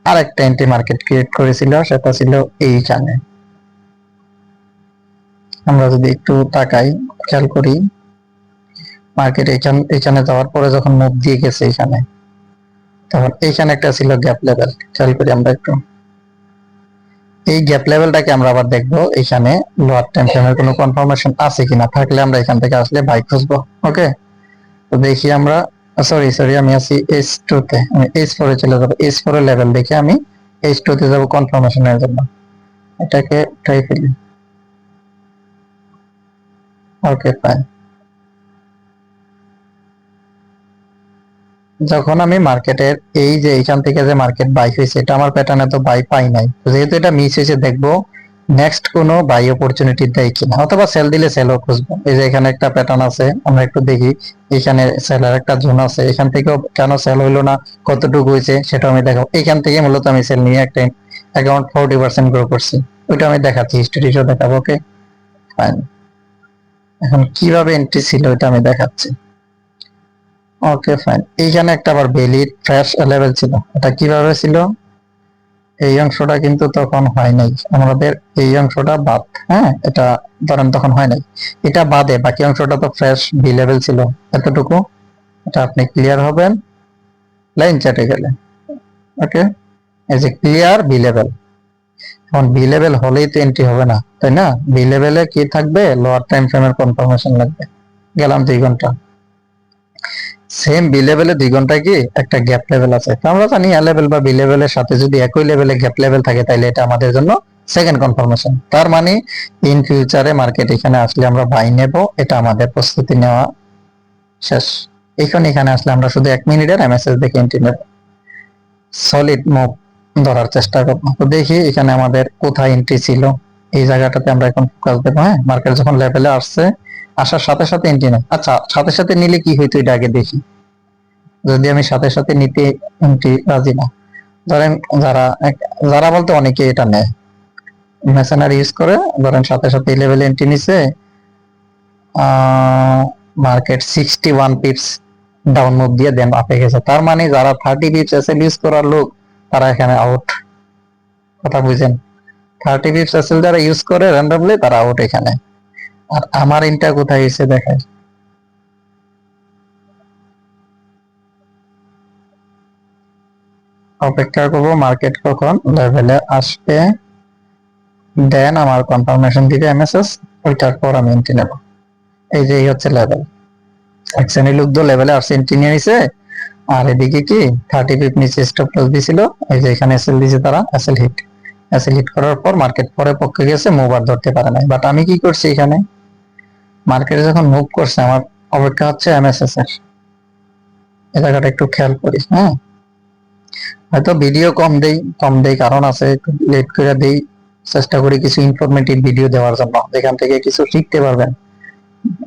আরেকটা এন্ট্রি মার্কেট ক্রিয়েট করেছিল, সেটা ছিল এইখানে। আমরা যদি একটু তাকাই, খেয়াল করি, মার্কেট এখানে যাওয়ার পরে যখন মুভ দিয়ে গেছে এখানে, তখন এইখানে একটা ছিল গ্যাপ লেভেল। খেয়াল করি আমরা একটু, এই গ্যাপ লেভেলটাকে আমরা আবার দেখবো এখানে লোয়ার টাইম ফ্রেমের কোনো কনফার্মেশন আছে কিনা, থাকলে আমরা এখান থেকে আসলে বাই খুঁজবো। ওকে, তো দেখি আমরা, সরি আমি আছি S2 তে, আমি S4 এ চলে যাবো। S4 এর লেভেল দেখে আমি S2 তে যাবো কনফার্মেশনের জন্য, এটাকে ট্রাই ফেলি। ওকে ফাইন। যখন আমি মার্কেটের এই যে এইখান থেকে যে মার্কেট বাই হয়েছে, এটা আমার প্যাটার্নে তো বাই পাই নাই, যেহেতু এটা মিস হয়েছে, দেখবো নেক্সট কোনো বাই অপরচুনিটি দেয় কিনা, অথবা সেল দিলে সেলও খুঁজবো। এই যে এখানে একটা প্যাটার্ন আছে, আমরা একটু দেখি। এখানে সেলের একটা জোন আছে, এখান থেকেও কেন সেল হইলো না, কতটুকু হয়েছে সেটা আমি দেখাবো। এখান থেকে মূলত আমি সেল নিয়ে একটা অ্যাকাউন্ট 40% গ্রো করছি, ওইটা আমি দেখাচ্ছি, হিস্ট্রিটাও দেখাবো। Okay fine. এখন কিভাবে এন্ট্রি ছিল ওইটা আমি দেখাচ্ছি। Okay fine. এইখানে একটা আবার ভ্যালিড ফ্রেশ লেভেল ছিল, এটা কিভাবে ছিল, এই অংশটা কিন্তু তখন হয় নাই আমাদের, এই অংশটা বাদ। হ্যাঁ, এটা ধরেন তখন হয় নাই, এটা বাদে বাকি অংশটা তো ফ্রেশ বি লেভেল ছিল, এতটুকু। এটা আপনি ক্লিয়ার হবেন লাইন চ্যাটে গেলে। ওকে, এই যে ক্লিয়ার বি লেভেল। এখন বি লেভেল হলেই তো এন্ট্রি হবে না, তাই না? বি লেভেলে কি থাকবে, লোয়ার টাইম ফ্রেমের কনফার্মেশন লাগবে। গেলাম 2 ঘন্টা, সেম বি লেভেলে 2 ঘন্টায় কি একটা গ্যাপ লেভেল আছে। তো আমরা জানি এ লেভেল বা বি লেভেলের সাথে যদি একই লেভেলে গ্যাপ লেভেল থাকে, তাহলে এটা আমাদের জন্য সেকেন্ড কনফার্মেশন। তার মানে ইন ফিউচারে মার্কেট এখানে আসলে আমরা বাই নেব, এটা আমাদের প্রস্তুতি নেওয়া শেষ। এখানে আসলে আমরা শুধু 1 মিনিটের এমএসএস দেখে এন্ট্রি নেব, সলিড মুভ ধরার চেষ্টা করবো। তো দেখি এখানে আমাদের কোথায় এন্ট্রি ছিল, এই জায়গাটাতে আমরা এখন ফোকাস দেবো। হ্যাঁ, মার্কেট যখন লেভেলে আসছে, আসার সাথে সাথে এন্ট্রি নেই। আচ্ছা, সাথে সাথে নিলে কি হইতো এটা আগে দেখি। যদি আমি সাথে সাথে নিতে এন্ট্রি রাজি না, ধরেন যারা যারা বলতে অনেকে এটা নেয়, মেশিনারি ইউজ করে, ধরেন সাথে সাথে এই লেভেলে এন্ট্রি নিছে, মার্কেট 61 পিপস ডাউন মুভ দিয়ে দেন আপে গেছে, তার মানে যারা 30 পিপস এসএল ইউজ করার লোক তারা এখানে আউট। কথা বুঝেন? 30 পিপস এসএল যারা ইউজ করে র্যান্ডমলি তারা আউট এখানে। আর আমার ইনটা কোথায় এসে দেখায়, অপেক্ষা করবো মার্কেট কখন লেভেলে আসবে, দেন আমার কনফার্মেশন দিবে এমএসএস, ওইটার পর আমি এন্ট্রি নেব। এই যে এই হচ্ছে লেভেল, এক শ্রেণীর লোক তো লেভেলে আসছে এন্ট্রি নিয়ে নিছে, আর এদিকে কি 30 পিপ নিচে স্টপ লস দিছিল, এই যে এখানে এসএল দিছে, তারা এসএল হিট করার পর মার্কেট পরে পক্ষে গেছে, মুভ আর ধরতে পারে নাই। বাট আমি কি করছি, এখানে মার্কেট যখন মুভ করছে আমার অপেক্ষা হচ্ছে এমএসএস এর, এই জায়গাটা একটু খেয়াল করি। হ্যাঁ, হয়তো ভিডিও কম দেই কারণ আছে, লেট করে দেই, চেষ্টা করি কিছু ইনফরমেটিভ ভিডিও দেওয়ার জন্য, যেখান থেকে কিছু শিখতে পারবেন,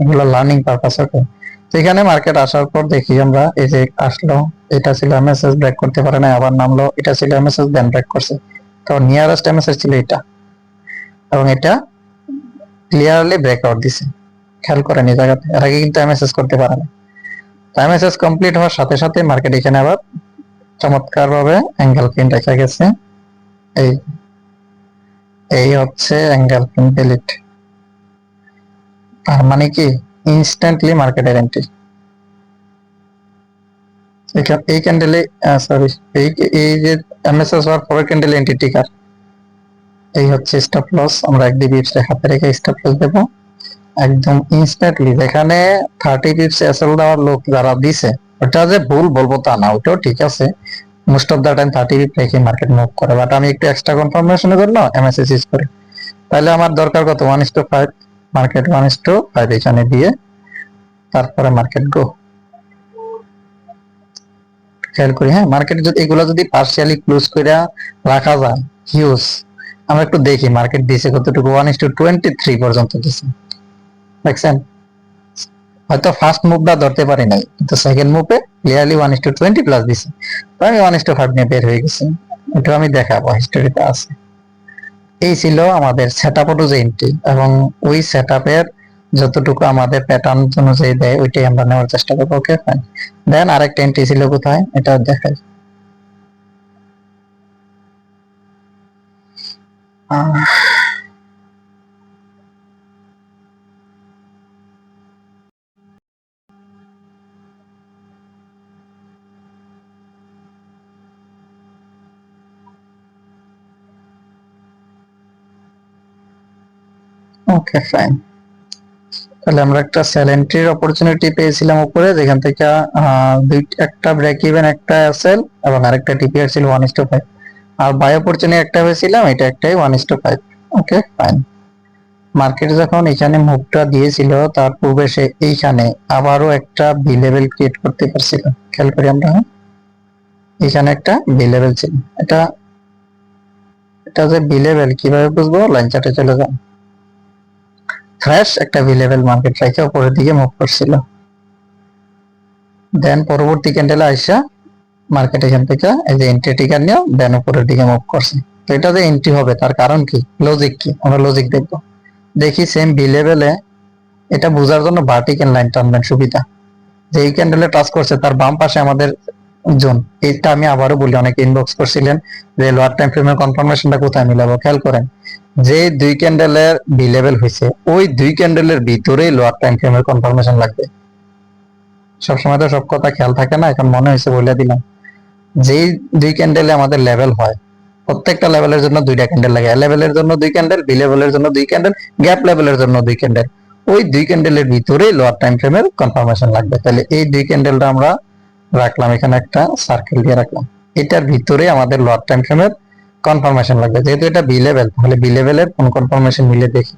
এগুলো লার্নিং পারপাস। ওকে, তো এখানে মার্কেট আসার পর দেখি আমরা, এই যে আসলো, এটা ছিল এমএসএস, ব্রেক করতে পারে না, আবার নামলো, এটা ছিল এমএসএস, দেন ব্রেক করছে, তো নিয়ারেস্ট এমএসএস ছিল এটা, এবং এটা ক্লিয়ারলি ব্রেকআউট দিছে। খেয়াল করেন এই জায়গাতে, এর আগে কিন্তু এমএসএস করতে পারে না। এমএসএস কমপ্লিট হওয়ার সাথে সাথে মার্কেট এখানে আবার চমৎকার ভাবে অ্যাঙ্গেল প্রিন্ট রেখে গেছে। এই এই হচ্ছে অ্যাঙ্গেল প্রিন্ট ডিলিট, তার মানে কি ইনস্ট্যান্টলি মার্কেটের এন্ট্রি। এই ক্যান্ডেলে, সরি, এই যে এমএসএস হওয়ার পরের ক্যান্ডেলে এন্ট্রি টিকার, এই হচ্ছে স্টপ লস, আমরা এক বিপস হাতে রেখে স্টপ লস দেবো একদম ইনস্ট্যান্টলি। যেখানে 30 পিপস এসএল দেওয়ার লোক যারা দিছে, ওটা যে ভুল বলবো তা না, ওটাও ঠিক আছে, মোস্ট অফ দা টাইম 30 পিপ রেখে মার্কেট মুভ করে, বাট আমি একটু এক্সট্রা কনফার্মেশনের জন্য এমএসএস ইউজ করি। তাহলে আমার দরকার কত, 1:5, মার্কেট 1:5 এখানে দিয়ে তারপরে মার্কেট গো। খেয়াল করি, হ্যাঁ, মার্কেট যদি এগুলো যদি পার্সিয়ালি ক্লোজ করে রাখা যায়, হিউজ। আমরা একটু দেখি মার্কেট দিছে কতটুকু, 1:23 পর্যন্ত দিছে, দেখছেন? হয়তো ফার্স্ট মুভটা ধরতে পারি নাই, কিন্তু সেকেন্ড মুভে ক্লিয়ারলি 1:20 প্লাস দিছে, তো আমি 1:5 নিয়ে বের হয়ে গেছি। এটা আমি দেখাবো, হিস্টোরিতে আছে। এই ছিল আমাদের সেটআপ অনুযায়ী, এবং ওই সেটআপের যতটুকু আমাদের প্যাটার্ন অনুযায়ী দেয় ওইটাই আমরা নেওয়ার চেষ্টা করবো। ওকে, ফাইন। দেন আরেকটা এন্ট্রি ছিল কোথায়, এটা দেখাই। ওকে, ফাইন। তাহলে আমরা একটা সেল এন্ট্রির অপরচুনিটি পেয়েছিলাম উপরে, যেখান থেকে একটা ব্রেক ইভেন, একটা সেল, এবং আরেকটা টিপিআর ছিল 1:5, আর বাই অপরচুনিটি একটা হয়েছিলাম, এটা একটাই 1:5। ওকে, ফাইন। মার্কেট যখন এখানে মুভটা দিয়েছিল, তার পূর্বে সে এইখানে আবারও একটা বি লেভেল ক্রিয়েট করতে পারছিল, খেয়াল করি আমরা। এখানে একটা বি লেভেল ছিল, এটা এটা যে বি লেভেল কিভাবে বুঝবো, লাইন চার্টে চলে যান। ক্র্যাশ একটা বি লেভেল মার্কেট রেখে উপরের দিকে মুভ করছিল, দেন পরবর্তী ক্যান্ডেলে আইসা মার্কেট এখান থেকে এই যে এন্ট্রি টিকার নিয়ে দেন উপরের দিকে মুভ করছে। তো এটা যে এন্ট্রি হবে তার কারণ কি, লজিক কি, আমরা লজিক দেখবো। দেখি সেম বি লেভেলে, এটা বোঝার জন্য ভার্টিক্যাল লাইন টানবেন সুবিধা, যে এই ক্যান্ডেলে টাচ করছে তার বাম পাশে আমাদের জোন। এটা আমি আবারও বলি, অনেকে ইনবক্স করছিলেন যে লোয়ার টাইম ফ্রেমের কনফার্মেশনটা কোথায় মিলাবো। খেয়াল করেন, যে দুই ক্যান্ডেলের বি লেভেল হয়েছে ওই দুই ক্যান্ডেলের ভিতরেই লোয়ার টাইম ফ্রেমের কনফার্মেশন লাগবে। সবসময় তো সব কথা খেয়াল থাকে না, এখন মনে হয়েছে বলে দিলাম। যেই দুই ক্যান্ডেলে আমাদের লেভেল হয়, প্রত্যেকটা লেভেলের জন্য দুইটা ক্যান্ডেল লাগে, এ লেভেলের জন্য দুই ক্যান্ডেল, বি লেভেলের জন্য দুই ক্যান্ডেল, গ্যাপ লেভেলের জন্য দুই ক্যান্ডেল, ওই দুই ক্যান্ডেলের ভিতরেই লোয়ার টাইম ফ্রেমের কনফার্মেশন লাগবে। তাহলে এই দুই ক্যান্ডেলটা আমরা রাখলাম, এখানে একটা সার্কেল দিয়ে রাখলাম, এটার ভিতরে আমাদের লোয়ার টাইম ফ্রেমের কনফার্মেশন লাগবে। যেহেতু এটা বি লেভেল, তাহলে বি লেভেলের কোন কনফার্মেশন মিলে দেখি।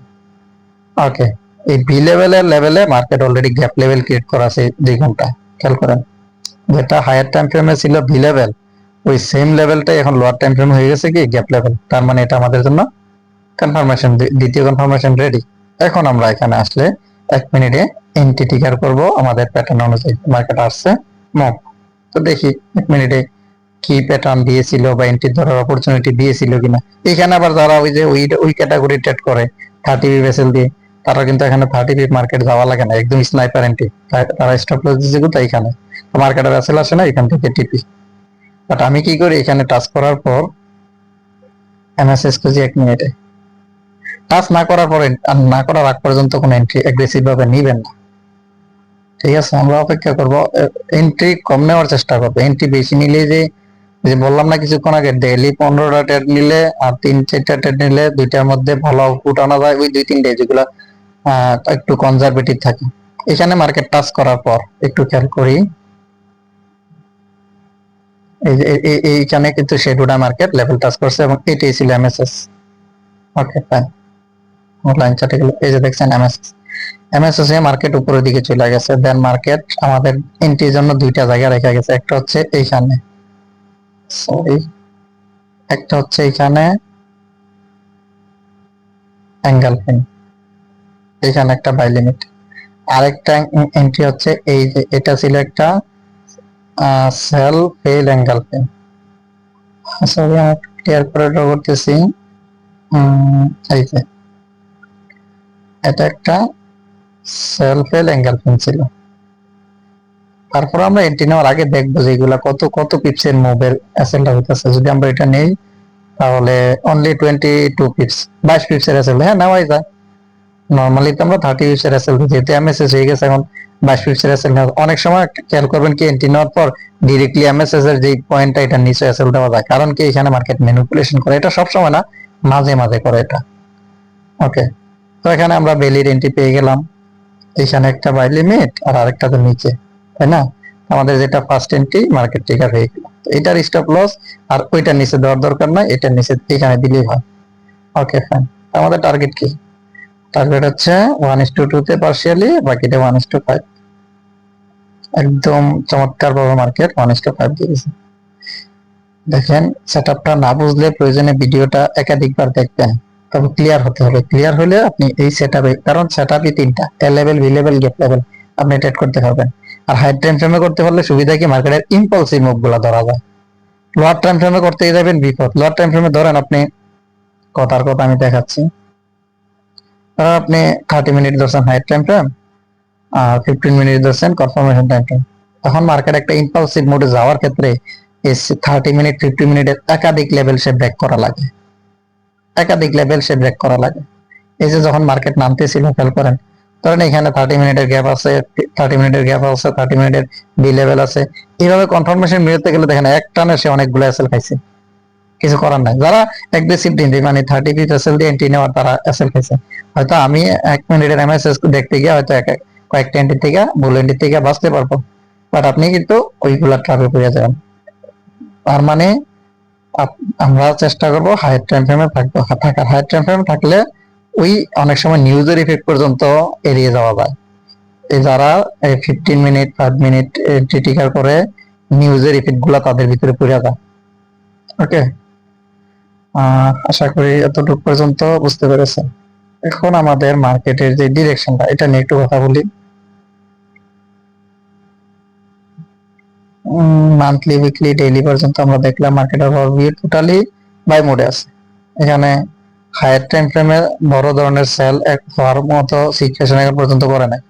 ওকে, এই বি লেভেলের লেভেলে market already gap level create করা আছে 2 ঘন্টা। খেয়াল করেন, যেটা হায়ার টাইম ফ্রেমে ছিল বি লেভেল, ওই সেম লেভেলটাই এখন লোয়ার টাইম ফ্রেম হয়ে গেছে কি গ্যাপ লেভেল। তার মানে এটা আমাদের জন্য কনফার্মেশন, দ্বিতীয় কনফার্মেশন রেডি। এখন আমরা এখানে আসলে 1 মিনিটে এন্ট্রি ট্রিগার করব আমাদের প্যাটার্ন অনুযায়ী। মার্কেট আসছে মুভ, তো দেখি 1 মিনিটে কি প্যাটার্ন দিয়েছিল বা এন্ট্রি ধরার অপরচুনিটি দিয়েছিল কিনা। এখানে আবার যারা ওই যে ওই ক্যাটাগরি ট্রেড করে 30 পিপ ভেসেল দিয়ে, তারা কিন্তু এখানে 30 পিপ মার্কেট যাওয়া লাগে না, একদম স্নাইপার এন্ট্রি। তারা স্টপ লস দিচ্ছে কোথায়? এখানে মার্কেটে ভেসেল আসে না, এখান থেকে টিপি। বাট আমি কি করি, এখানে টাচ করার পর এমএসএস খুঁজি 1 মিনিটে। টাচ না করার পরে না করার আগ পর্যন্ত কোনো এন্ট্রি অ্যাগ্রেসিভ ভাবে নিবেন না, ঠিক আছে? আমরা অপেক্ষা করব, এন্ট্রি কম নেওয়ার চেষ্টা করবো। এন্ট্রি বেশি নিলে যে যে বললাম না কিছুক্ষণ আগে, ডেইলি 15টা ট্রেড নিলে আর 3-4টা ট্রেড নিলে দুইটার মধ্যে ভালো আউটপুট আনা যায়। ওই 2-3 ডে যেগুলো একটু কনজারভেটিভ থাকে। এখানে মার্কেট টাচ করার পর একটু খেয়াল করি, এই যে এইখানে কিন্তু শেডোডা মার্কেট লেভেল টাচ করছে এবং এটাই ছিল এমএসএস। ওকে ফাইন, লাইন চার্টে গেল, এই যে দেখছেন এমএসএস। এমএসএস এ মার্কেট উপরের দিকে চলে গেছে। দেন মার্কেট আমাদের এন্ট্রির জন্য দুইটা জায়গা রেখে গেছে, একটা হচ্ছে এইখানে, সরি, একটা হচ্ছে এইখানে অ্যাঙ্গেল পিন, এইখানে একটা বাই লিমিট। আরেকটা এন্ট্রি হচ্ছে এই যে এটা ছিল একটা sell fail angle pin. Sorry, আমি ক্লিয়ার করে ড্র করতেছি। এই যে এটা একটা সেল ফেল অ্যাঙ্গেল পিন ছিল। তারপর আমরা এন্ট্রি নেওয়ার আগে দেখবো যে এগুলা কত কত পিপসের মুভের এসএলটা হইতেছে। যদি আমরা এটা নেই তাহলে অনলি 22 পিপস, 22 পিপসের এসএল, হ্যাঁ নেওয়াই যায়। নর্মালি তো আমরা 30 পিপসের এসএল দিই, যেহেতু এমএসএস হয়ে গেছে এখন 22 পিপসের এসএল নেওয়া। অনেক সময় খেয়াল করবেন কি, এন্ট্রি নেওয়ার পর ডিরেক্টলি এমএসএস এর যে পয়েন্টটা, এটা নিচে এসএল দেওয়া যায়, কারণ কি এখানে মার্কেট ম্যানিপুলেশন করে। এটা সব সময় না, মাঝে মাঝে করে এটা। ওকে, তো এখানে আমরা বেলির এন্ট্রি পেয়ে গেলাম। এখানে একটা বাই লিমিট আর আরেকটা তো নিচে, তাই না? আমাদের যেটা ফার্স্ট এন্ট্রি মার্কেট ট্রিগার হয়ে গেল, এটার স্টপ লস আর ওইটার নিচে দেওয়ার দরকার নাই, এটার নিচে এখানে দিলেই হয়। ওকে ফাইন, আমাদের টার্গেট কি? টার্গেট হচ্ছে 1:2 তে পার্সিয়ালি, বাকিটা 1:5। একদম চমৎকার ভাবে মার্কেট 1:5 দিয়েছে। দেখেন, সেটআপটা না বুঝলে প্রয়োজনে ভিডিওটা একাধিকবার দেখবেন, তবে ক্লিয়ার হতে হবে। ক্লিয়ার হলে আপনি এই সেটআপে, কারণ সেটআপই তিনটা, A level, B level, gap level, আপনি ট্রেড করতে পারবেন। আর হাই টাইম ফ্রেমে করতে পারলে সুবিধা কি, মার্কেটের ইম্পালসিভ মুভগুলো ধরা যায়। লোয়ার টাইম ফ্রেমে করতে যাবেন বিপদ। লোয়ার টাইম ফ্রেমে ধরেন আপনি, কথার কথা আমি দেখাচ্ছি, আপনি 30 মিনিট ধরছেন হাই টাইম ফ্রেম আর 15 মিনিট ধরছেন কনফার্মেশন টাইম ফ্রেম। তখন মার্কেট একটা ইম্পালসিভ মোডে যাওয়ার ক্ষেত্রে এই 30 মিনিট 50 মিনিটের একাধিক লেভেল সে ব্রেক করা লাগে, একাধিক লেভেল সে ব্রেক করা লাগে। এই যে যখন মার্কেট নামতেছিল, খেয়াল করেন, ধরেন এখানে 30 মিনিটের গ্যাপ আছে, 30 মিনিটের গ্যাপ আছে, 30 মিনিটের বি লেভেল আছে। এইভাবে কনফার্মেশন মিলতে গেলে দেখেন এক টানে সে অনেকগুলো এসএল খাইছে, কিছু করার নাই। যারা অ্যাগ্রেসিভ এন্ট্রি, মানে 30 পিস এসএল দিয়ে এন্ট্রি নেওয়ার, তারা এসএল খাইছে। হয়তো আমি 1 মিনিটের এমএসএস দেখতে গিয়ে হয়তো কয়েকটা এন্ট্রি থেকে, ভুল এন্ট্রি থেকে বাঁচতে পারবো, বাট আপনি কিন্তু ওইগুলা ট্রাপে পড়ে যাবেন। তার মানে আমরা চেষ্টা করবো হায়ার টাইম ফ্রেমে থাকার। হায়ার টাইম ফ্রেমে থাকলে ওই অনেক সময় নিউজের ইফেক্ট পর্যন্ত এড়িয়ে যাওয়া যায়। এই যারা 15 মিনিট 5 মিনিট এন্ট্রি টিকার করে, নিউজের ইফেক্ট গুলা তাদের ভিতরে পড়ে যায়। ওকে, আশা করি এতটুকু পর্যন্ত বুঝতে পেরেছেন। এখন আমাদের মার্কেটের যে ডিরেকশনটা, এটা নিয়ে একটু কথা বলি। মান্থলি, উইকলি, ডেইলি পর্যন্ত আমরা দেখলাম মার্কেট ওভারভিউ টোটালি বাই মোডে আছে। এখানে হায়ার টাইম ফ্রেমে বড় ধরনের সেল হওয়ার মতো সিচুয়েশন এখন পর্যন্ত করে নাই।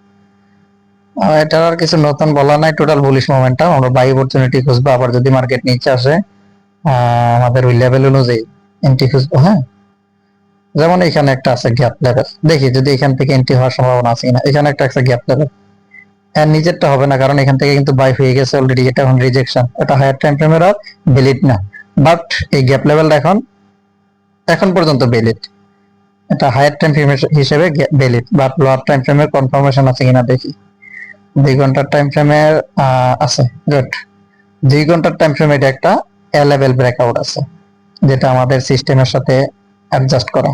এটার আর কিছু নতুন বলা নাই, টোটাল বুলিশ মোমেন্টাম। আমরা বাই অপরচুনিটি খুঁজবো, আবার যদি মার্কেট নিচে আসে আমাদের ওই লেভেল অনুযায়ী এন্ট্রি খুঁজবো। হ্যাঁ, যেমন এখানে একটা আছে গ্যাপ লেভেল, দেখি যদি এখান থেকে এন্ট্রি হওয়ার সম্ভাবনা আছে কিনা। এখানে একটা আছে গ্যাপ লেভেল, এর নিচেরটা হবে না, কারণ এখান থেকে কিন্তু বাই হয়ে গেছে অলরেডি, এটা এখন রিজেকশন। এটা হায়ার টাইম ফ্রেমের আর ভ্যালিড না, বাট এই গ্যাপ লেভেলটা এখন পর্যন্ত ভ্যালিড। এটা হায়ার টাইম ফ্রেম হিসেবে ভ্যালিড, বাট লোয়ার টাইম ফ্রেমের কনফার্মেশন আছে কিনা দেখি। 2 ঘন্টার টাইম ফ্রেমের আছে, গুড। 2 ঘন্টার টাইম ফ্রেমে এটা একটা এ লেভেল ব্রেকআউট আছে, যেটা আমাদের সিস্টেমের সাথে অ্যাডজাস্ট করা।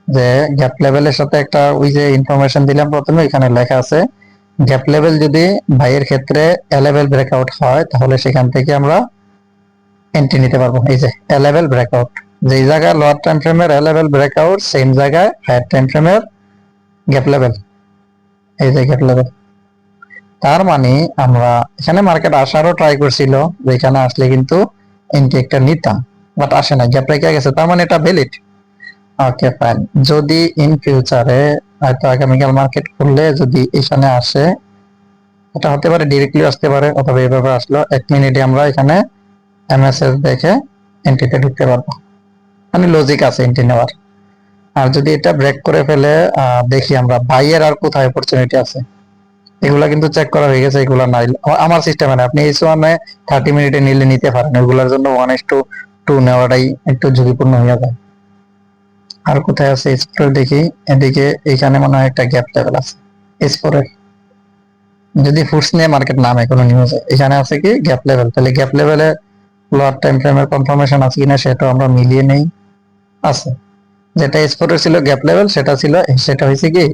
যে গ্যাপ লেভেলের সাথে একটা, ওই যে ইনফরমেশন দিলাম প্রথমে, এখানে লেখা আছে গ্যাপ লেভেল যদি ভাইয়ের ক্ষেত্রে এ লেভেল ব্রেকআউট হয়, তাহলে সেখান থেকে আমরা এন্ট্রি নিতে পারবো। এই যে এ লেভেল ব্রেকআউট, যেই জায়গায় লোয়ার টাইম ফ্রেমের এ লেভেল ব্রেকআউট, সেম জায়গায় হায়ার টাইম ফ্রেমের গ্যাপ লেভেল। এই যে গ্যাপ লেভেল, তার মানে আমরা এখানে মার্কেট আসারও ট্রাই করছিল, যেখানে আসলে কিন্তু এন্ট্রি একটা নিতাম, বাট আসে না, গ্যাপ রেখে গেছে, তার মানে এটা ভ্যালিড। Okay fine. যদি ইন ফিউচারে হয়তো আগামীকাল মার্কেট খুললে যদি এখানে আসে, এটা হতে পারে ডিরেক্টলি আসতে পারে, অথবা এইভাবে আসলো, 1 মিনিটে আমরা এখানে এমএসএস দেখে এন্ট্রিতে ঢুকতে পারবো, মানে লজিক আছে এন্ট্রি নেওয়ার। আর যদি এটা ব্রেক করে ফেলে, দেখি আমরা বাইয়ের আর কোথায় অপরচুনিটি আছে, এগুলা কিন্তু চেক করা হয়ে গেছে, এগুলা নাই আমার সিস্টেমে না। আপনি এইচ ওয়ানে 30 মিনিটে নিলে নিতে পারেন, ওগুলোর জন্য 1:2 নেওয়াটাই একটু ঝুঁকিপূর্ণ হয়ে যায়। আর কোথায় আছে এক্সপ্লোর দেখি, এদিকে এখানে মনে হয় একটা গ্যাপ লেভেল আছে এস4 এর, যদি ফুডস নিয়ে মার্কেট নামে কোনো নিউজে, এখানে আছে কি গ্যাপ লেভেল, তাহলে গ্যাপ লেভেলে লোয়ার টাইম ফ্রেমের কনফার্মেশন আছে কিনা সেটা আমরা মিলিয়ে নেই। আছে, যেটা এস4 এর ছিল গ্যাপ লেভেল, সেটা হয়েছে কি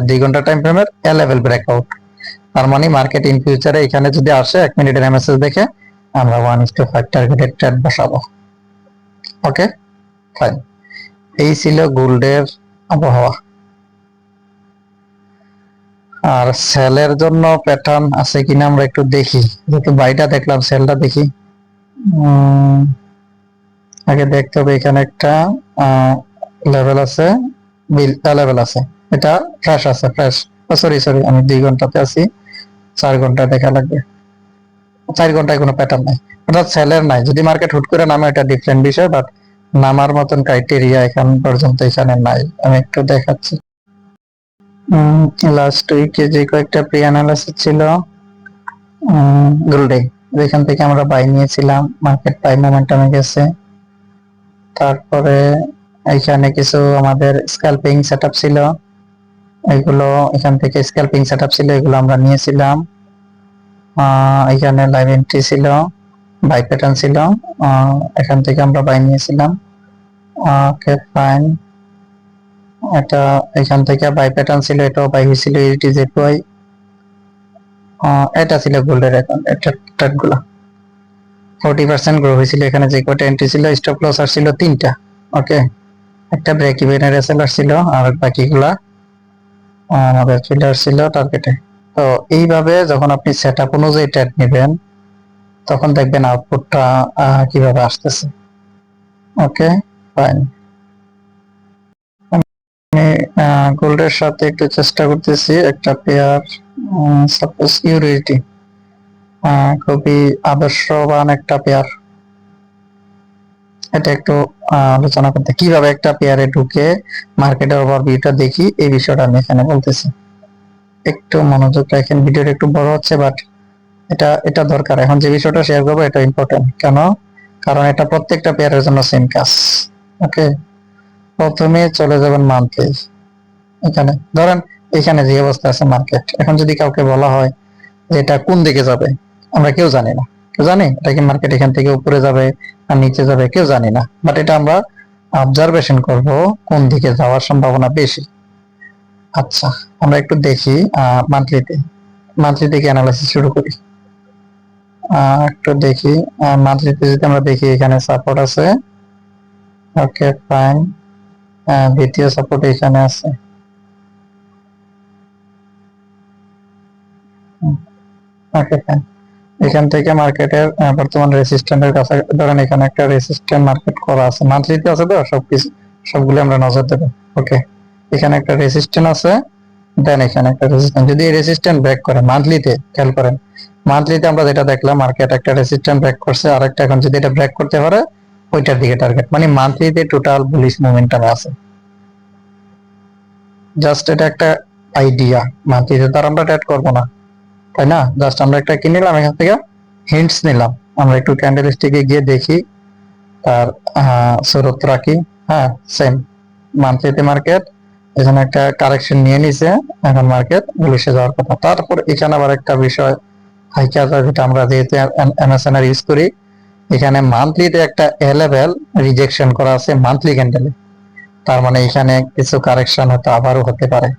2 ঘন্টা টাইম ফ্রেমের এ লেভেল ব্রেকআউট। তার মানে মার্কেট ইন ফিউচারে এখানে যদি আসে 1 মিনিটের এমএসএস দেখে আমরা 1:5 টার্গেটেড ট্রেড বসাবো। Okay fine. এই ছিল গোল্ডের আবহাওয়া। আর সেলের জন্য প্যাটার্ন আছে কিনা আমরা একটু দেখি, যেহেতু বাইটা দেখলাম, সেলটা দেখি। আগে দেখতে হবে, এখানে একটা লেভেল আছে, লেভেল আছে, এটা ফ্রেশ আছে, ফ্রেশ। সরি সরি, আমি 2 ঘন্টাতে আছি, 4 ঘন্টা দেখা লাগবে। 4 ঘন্টায় কোনো প্যাটার্ন নাই, অর্থাৎ সেলের নাই। যদি মার্কেট হুট করে নামে এটা ডিফারেন্ট বিষয়, বাট নামার মতন ক্রাইটেরিয়া এখন পর্যন্ত এখানে নাই। আমি একটু দেখাচ্ছি। লাস্ট উইকে যে কয়েকটা প্রি অ্যানালাইসিস ছিল, গোল্ডে যেখান থেকে আমরা বাই নিয়েছিলাম, মার্কেট বাই মোমেন্টামে গেছে। তারপরে এখানে কিছু আমাদের স্ক্যালপিং সেটআপ ছিল, এগুলো এখান থেকে স্ক্যালপিং সেটআপ ছিল, এগুলো আমরা নিয়েছিলাম। এখানে লাইভ এন্ট্রি ছিল, বাই প্যাটার্ন ছিল, এখান থেকে আমরা বাই নিয়েছিলাম। Okay fine. এটা এখান থেকে বাই প্যাটার্ন ছিল, এটাও বাই হয়েছিল, ইউটিজেডওয়াই। এটা ছিল গোল্ডের এখন ট্রেড গুলো, 40% গ্রো হয়েছিল। এখানে যে কয়টা এন্ট্রি ছিল, স্টপ লস আসছিল 3টা। ওকে, একটা ব্রেক ইভেনের এসএল আসছিল, আর বাকিগুলা আমাদের চলে আসছিল টার্গেটে। তো এইভাবে যখন আপনি সেটআপ অনুযায়ী ট্রেড নেবেন, তখন দেখবেন আউটপুটটা কিভাবে আসতেছে। Okay fine. আমি গোল্ডের সাথে একটু চেষ্টা করতেছি একটা পেয়ার, সাপোজ ইউরিটি, খুবই আদর্শবান একটা পেয়ার। এটা একটু আলোচনা করতে, কিভাবে একটা পেয়ারে ঢুকে মার্কেটের ওভারভিউটা দেখি, এই বিষয়টা আমি এখানে বলতেছি। একটু মনোযোগ রাখেন, ভিডিওটা একটু বড় হচ্ছে, বাট এটা দরকার। এখন যে বিষয়টা শেয়ার করবো এটা ইম্পর্টেন্ট, কেন? কারণ এটা প্রত্যেকটা পেয়ারের জন্য সেম কাজ। ওকে, প্রথমে চলে যাবেন মান্থলি। এখানে ধরেন এখানে যে অবস্থা আছে মার্কেট, এখন যদি কাউকে বলা হয় যে এটা কোন দিকে যাবে, আমরা কেউ জানি না। কেউ জানি এটা কি মার্কেট এখান থেকে উপরে যাবে আর নিচে যাবে, কেউ জানি না। বাট এটা আমরা অবজারভেশন করব কোন দিকে যাওয়ার সম্ভাবনা বেশি। আচ্ছা, আমরা একটু দেখি মান্থলি থেকে অ্যানালাইসিস শুরু করি। একটু দেখি মান্থলিতে যদি আমরা দেখি, এখানে সাপোর্ট আছে। ওকে ফাইন, দ্বিতীয় সাপোর্ট এখানে আছে। ওকে ফাইন, এখান থেকে মার্কেটের বর্তমান রেসিস্ট্যান্টের কাছে, ধরেন এখানে একটা রেসিস্ট্যান্ট মার্কেট করা আছে, মান্থলিতে আছে তো, সবগুলো আমরা নজর দেবো। ওকে, এখানে একটা রেসিস্ট্যান্ট আছে, দেন এখানে একটা রেসিস্ট্যান্ট। যদি এই রেসিস্ট্যান্ট ব্রেক করে মান্থলিতে, খেয়াল করেন মান্থলিতে আমরা যেটা দেখলাম, মার্কেট একটা রেসিস্ট্যান্ট ব্রেক করছে, আর একটা এখন যদি এটা ব্রেক করতে পারে ওইটার দিকে টার্গেট, মানে মান্থলিতে টোটাল বুলিশ মোমেন্টামে আছে। জাস্ট এটা একটা আইডিয়া, মান্থলিতে তার আমরা ট্রেড করবো না, তাই না? জাস্ট আমরা একটা কি নিলাম, এখান থেকে হিন্টস নিলাম। আমরা একটু ক্যান্ডেল স্টিকে গিয়ে দেখি, তার স্রোত রাখি। হ্যাঁ, সেম মান্থলিতে মার্কেট এখানে একটা কারেকশন নিয়ে নিছে, এখন মার্কেট বুলিশে যাওয়ার কথা। তারপর এখানে আবার একটা বিষয় হাইকে আসবে, যেটা আমরা যেহেতু এমএসএনআর ইউজ করি, এখানে মান্থলিতে একটা এ লেভেল রিজেকশন করা আছে মান্থলি ক্যান্ডেলে, তার মানে এখানে কিছু কারেকশন হয়তো আবারও হতে পারে।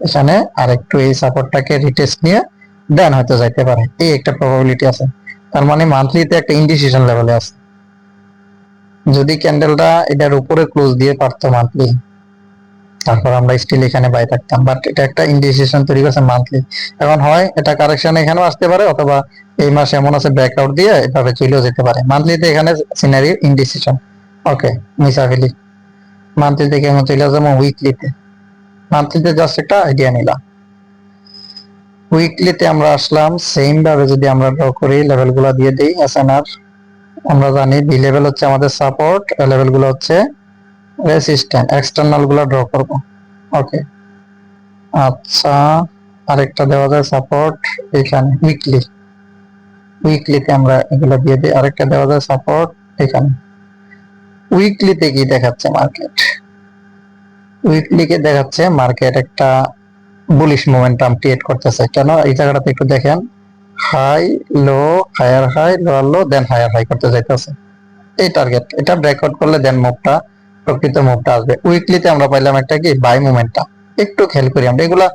এখানে আরেকটু এই সাপোর্টটাকে রিটেস্ট নিয়ে দেন হয়তো যাইতে পারে, এই একটা প্রবাবিলিটি আছে। তার মানে মান্থলিতে একটা ইনডিসিশন লেভেলে আছে। যদি ক্যান্ডেলটা এটার উপরে ক্লোজ দিয়ে পারতো মান্থলি, তারপর আমরা স্টিল এখানে বাই থাকতাম, বাট এটা একটা ইন্ডিসিশন তৈরি করছে মান্থলি। এখন হয় এটা কারেকশন এখানেও আসতে পারে, অথবা এই মাসে এমন আছে ব্যাকআউট দিয়ে এভাবে চলেও যেতে পারে। মান্থলিতে এখানে সিনারি ইন্ডিসিশন, ওকে মিসাফিলি। মান্থলি থেকে এমন চলে যাবো উইকলিতে। মান্থলিতে জাস্ট একটা আইডিয়া নিলাম। উইকলিতে আমরা আসলাম, সেম ভাবে যদি আমরা ড্র করি, লেভেল গুলা দিয়ে দিই এসএনআর। আমরা জানি বি লেভেল হচ্ছে আমাদের সাপোর্ট, লেভেল গুলো হচ্ছে রেসিস্ট্যান্ট, এক্সটার্নাল গুলো ড্র করব। ওকে, আচ্ছা আরেকটা দেওয়া যায় সাপোর্ট এখানে উইকলি। উইকলিতে আমরা এগুলো দিয়ে দিই। আরেকটা দেওয়া যায় সাপোর্ট এখানে। উইকলিতে কি দেখাচ্ছে মার্কেট? উইকলিকে দেখাচ্ছে মার্কেট একটা বুলিশ মোমেন্টাম ক্রিয়েট করতেছে। কেন? এই জায়গাটাতে একটু দেখেন, high low, higher high, lower low, then higher high করতে যাইতেছে। এই টার্গেট, এটা ব্রেকআউট করলে দেন মুভটা, প্রকৃত মুভটা আসবে। উইকলিতে আমরা পাইলাম একটা কি বাই মোমেন্টাম। একটু খেয়াল করি আমরা, এগুলা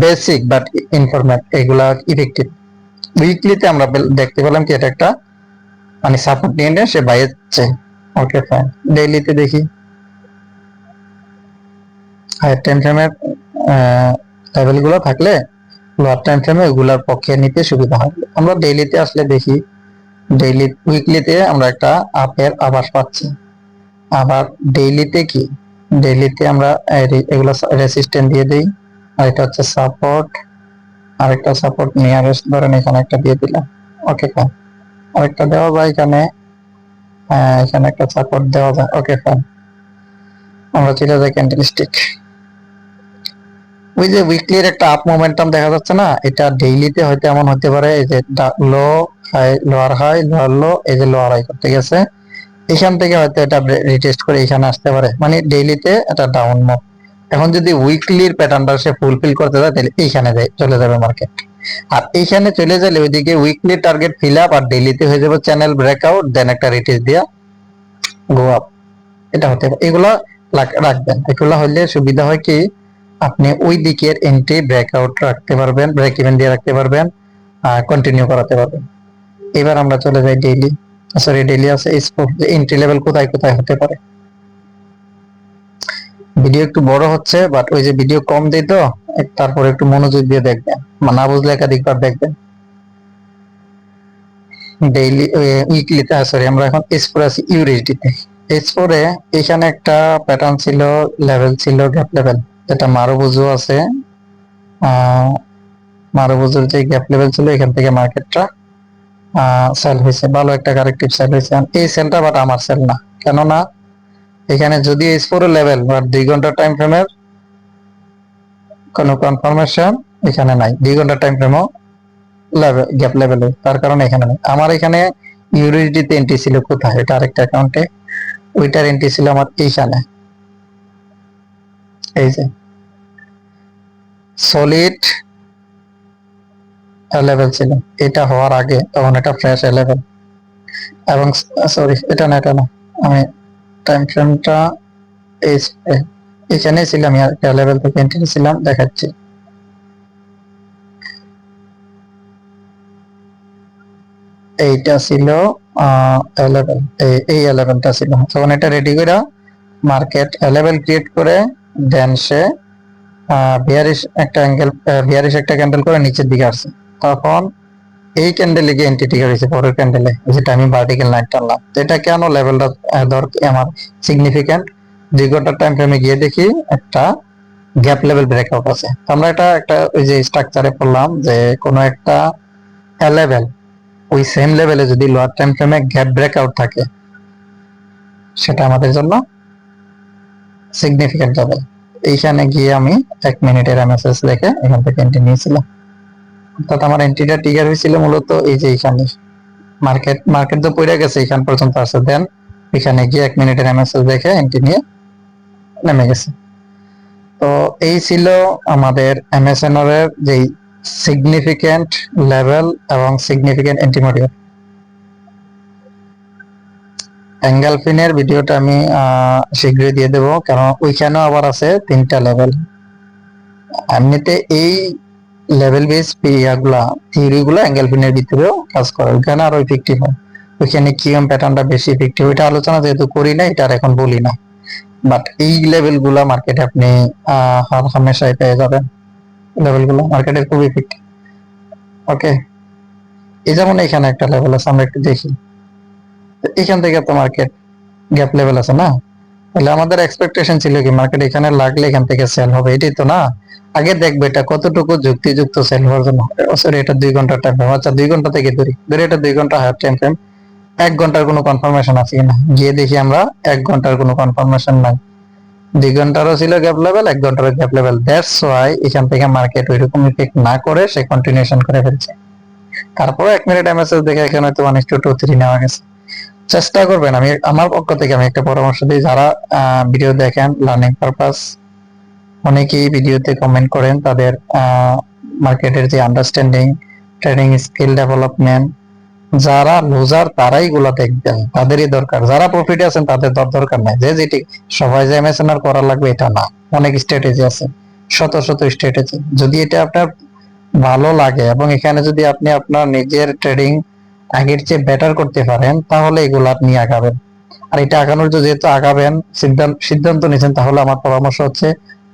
বেসিক বাট ইনফরমেট, এগুলা ইফেক্টিভ। উইকলিতে আমরা দেখতে পেলাম কি এটা একটা মানে সাপোর্ট নিয়ে সে বাই হচ্ছে। Okay fine. ডেইলিতে দেখি, হায়ার টাইম ফ্রেমের লেভেল গুলো থাকলে লোয়ার টাইম ফ্রেমে ওগুলার পক্ষে নিতে সুবিধা হয়। আমরা ডেইলিতে আসলে দেখি, ডেইলি উইকলিতে আমরা একটা আপের আভাস পাচ্ছি। আবার ডেইলিতে কি, ডেইলিতে আমরা এগুলো রেসিস্ট্যান্ট দিয়ে দিই, আর এটা হচ্ছে সাপোর্ট, আরেকটা সাপোর্ট নিয়ারেস্ট ধরেন এখানে একটা দিয়ে দিলাম। ওকে ফাইন। আরেকটা দেওয়া যায় এখানে, এখানে একটা সাপোর্ট দেওয়া যায়। Okay fine. আমরা চলে যাই ক্যান্ডেলস্টিক। ওই যে উইকলির একটা আপ মোমেন্টাম দেখা যাচ্ছে না, এটা ডেইলিতে হয়তো এমন হতে পারে, এই যে low high, lower high, lower low, এই যে লোয়ার হাই করতে গেছে, এখান থেকে হয়তো এটা রিটেস্ট করে এখানে আসতে পারে, মানে ডেইলিতে এটা ডাউন মুভ। এখন যদি উইকলির প্যাটার্নটা সে ফুলফিল করতে যায়, তাহলে এইখানে চলে যাবে মার্কেট। আর এইখানে চলে গেলে ওইদিকে উইকলি টার্গেট ফিল আপ, আর ডেইলিতে হয়ে যাবে চ্যানেল ব্রেকআউট, দেন একটা রিটেস্ট দিয়া গো আপ। এটা হতে পারে, এগুলা রাখবেন। এগুলা হলে সুবিধা হয় কি, আপনি ওই দিকের এন্ট্রি ব্রেকআউট রাখতে পারবেন, ব্রেক ইভেন দিয়ে রাখতে পারবেন, কন্টিনিউ করাতে পারবেন। এবার আমরা চলে যাই ডেইলি। সরি, ডেইলি আছে এন্ট্রি লেভেল কোথায় কোথায় হতে পারে। ভিডিও একটু বড় হচ্ছে, বাট ওই যে ভিডিও কম দিই তো, তারপর একটু মনোযোগ দিয়ে দেখবেন, না বুঝলে একাধিকবার দেখবেন। ডেইলি উইকলিতে সরি, আমরা এখন S4 আছি ইউএসডি তে। S4 এ এখানে একটা প্যাটার্ন ছিল, লেভেল ছিল গ্যাপ লেভেল, যেটা মারুবুজু আছে। মারুবুজুর যে গ্যাপ লেভেল ছিল, এখান থেকে মার্কেটটা সেল হয়েছে, ভালো একটা কারেক্টিভ সেল হয়েছে। এই সেলটা বাট আমার সেল না। কেননা এখানে যদি S4 লেভেল বাট 2 ঘন্টা টাইম ফ্রেমের কোনো কনফার্মেশন এখানে নাই, 2 ঘন্টা টাইম ফ্রেমও লেভেল গ্যাপ লেভেলে, তার কারণে এখানে নেই। আমার এখানে ইউএসডি তে এন্ট্রি ছিল কোথায়, এটা আরেকটা অ্যাকাউন্টে, ওইটার এন্ট্রি ছিল আমার এইখানে, এই যে সলিড লেভেল ছিল। এটা হওয়ার আগে তখন এটা ফ্রেশ লেভেল, এবং সরি এটা না, এটা না, আমি টাইম ফ্রেমটা এখানে ছিলাম, লেভেল থেকে এন্ট্রি ছিলাম, দেখাচ্ছি। এইটা ছিল লেভেল, এই লেভেলটা ছিল। তখন এটা রেডি করে মার্কেট লেভেল ক্রিয়েট করে দেন সে বিয়ারিশ একটা অ্যাঙ্গেল, বিয়ারিশ একটা ক্যান্ডেল করে নিচের দিকে আসছে। তখন এই ক্যান্ডেলে গিয়ে এন্ট্রি ট্রিগার হয়েছে, পরের ক্যান্ডেলে, যেটা আমি ভার্টিক্যাল লাইন টানলাম। এটা কেন লেভেলটা আমার সিগনিফিক্যান্ট, 2 ঘন্টার টাইম ফ্রেমে গিয়ে দেখি একটা গ্যাপ লেভেল ব্রেকআউট আছে। আমরা এটা একটা ওই যে স্ট্রাকচারে পড়লাম যে কোনো একটা লেভেল, ওই সেম লেভেলে যদি লোয়ার টাইম ফ্রেমে গ্যাপ ব্রেকআউট থাকে, সেটা আমাদের জন্য সিগনিফিক্যান্ট লেভেল। এইখানে গিয়ে আমি 1 মিনিটের এমএসএস দেখে এখান থেকে এন্ট্রি নিয়েছিলাম। অর্থাৎ আমার এন্ট্রিটা ট্রিগার হয়েছিল মূলত এই যে এইখানে। মার্কেট তো পড়ে গেছে এখান পর্যন্ত আসছে, দেন এখানে গিয়ে 1 মিনিটের এমএসএস দেখে এন্ট্রি নিয়ে নেমে গেছে। তো এই ছিল আমাদের এমএসএনআর এর যে সিগনিফিক্যান্ট লেভেল এবং সিগনিফিক্যান্ট এন্ট্রি। অ্যাঙ্গেলফিনের ভিডিওটা আমি শীঘ্রই দিয়ে দেবো, কারণ ওইখানেও আবার আছে 3টা লেভেল। এমনিতে এই লেভেল বেস থিওরি গুলো অ্যাঙ্গেলফিনের ভিতরেও কাজ করে, ওইখানে আরো ইফেক্টিভ হয়। ওইখানে কিএম প্যাটার্নটা বেশি ইফেক্টিভ, ওইটা আলোচনা যেহেতু করি না, এটা আর এখন বলি না। বাট এই লেভেল গুলা মার্কেটে আপনি হামেশাই পেয়ে যাবেন, লেভেল গুলো মার্কেটের খুব ইফেক্টিভ। ওকে, এই যেমন এখানে একটা লেভেল আছে, আমরা একটু দেখি। এখান থেকে তো মার্কেট গ্যাপ লেভেল আছে না, তাহলে আমাদের এক্সপেকটেশন ছিল কি মার্কেট এখানে লাগলে এখান থেকে সেল হবে, এটাই তো না। আগে দেখবে এটা কতটুকু যুক্তিযুক্ত সেল হওয়ার জন্য। সরি, এটা 2 ঘন্টার টাইম ফ্রেম। আচ্ছা 2 ঘন্টা থেকে ধরি ধরি এটা 2 ঘন্টা হায়ার টাইম ফ্রেম। 1 ঘন্টার কোনো কনফার্মেশন আছে কিনা গিয়ে দেখি আমরা, 1 ঘন্টার কোনো কনফার্মেশন নাই। 2 ঘন্টারও ছিল গ্যাপ লেভেল, 1 ঘন্টারও গ্যাপ লেভেল। দ্যাটস ওয়াই এখান থেকে মার্কেট ওইরকম ইফেক্ট না করে সে কন্টিনিউশন করে ফেলছে। তারপরে 1 মিনিট এমএসএস দেখে এখানে হয়তো 1:2 নেওয়া গেছে। চেষ্টা করবেন, আমি আমার পক্ষ থেকে আমি একটা পরামর্শ দিই, যারা ভিডিও দেখেন লার্নিং পারপাস, অনেকেই ভিডিওতে কমেন্ট করেন তাদের মার্কেটের যে আন্ডারস্ট্যান্ডিং, ট্রেডিং স্কিল ডেভেলপমেন্ট, যারা লুজার তারাই গুলা দেখবেন, তাদেরই দরকার। যারা প্রফিটে আছেন তাদের দরকার নাই। যে যেটি সবাই যে এমএসএনআর করা লাগবে এটা না, অনেক স্ট্র্যাটেজি আছে, শত শত স্ট্র্যাটেজি। যদি এটা আপনার ভালো লাগে এবং এখানে যদি আপনি আপনার নিজের ট্রেডিং আগের চেয়ে বেটার করতে পারেন, তাহলে এগুলো আপনি আগাবেন। আর এটা আগানোর জন্য যেহেতু আগাবেন সিদ্ধান্ত নিয়েছেন, তাহলে আমার পরামর্শ হচ্ছে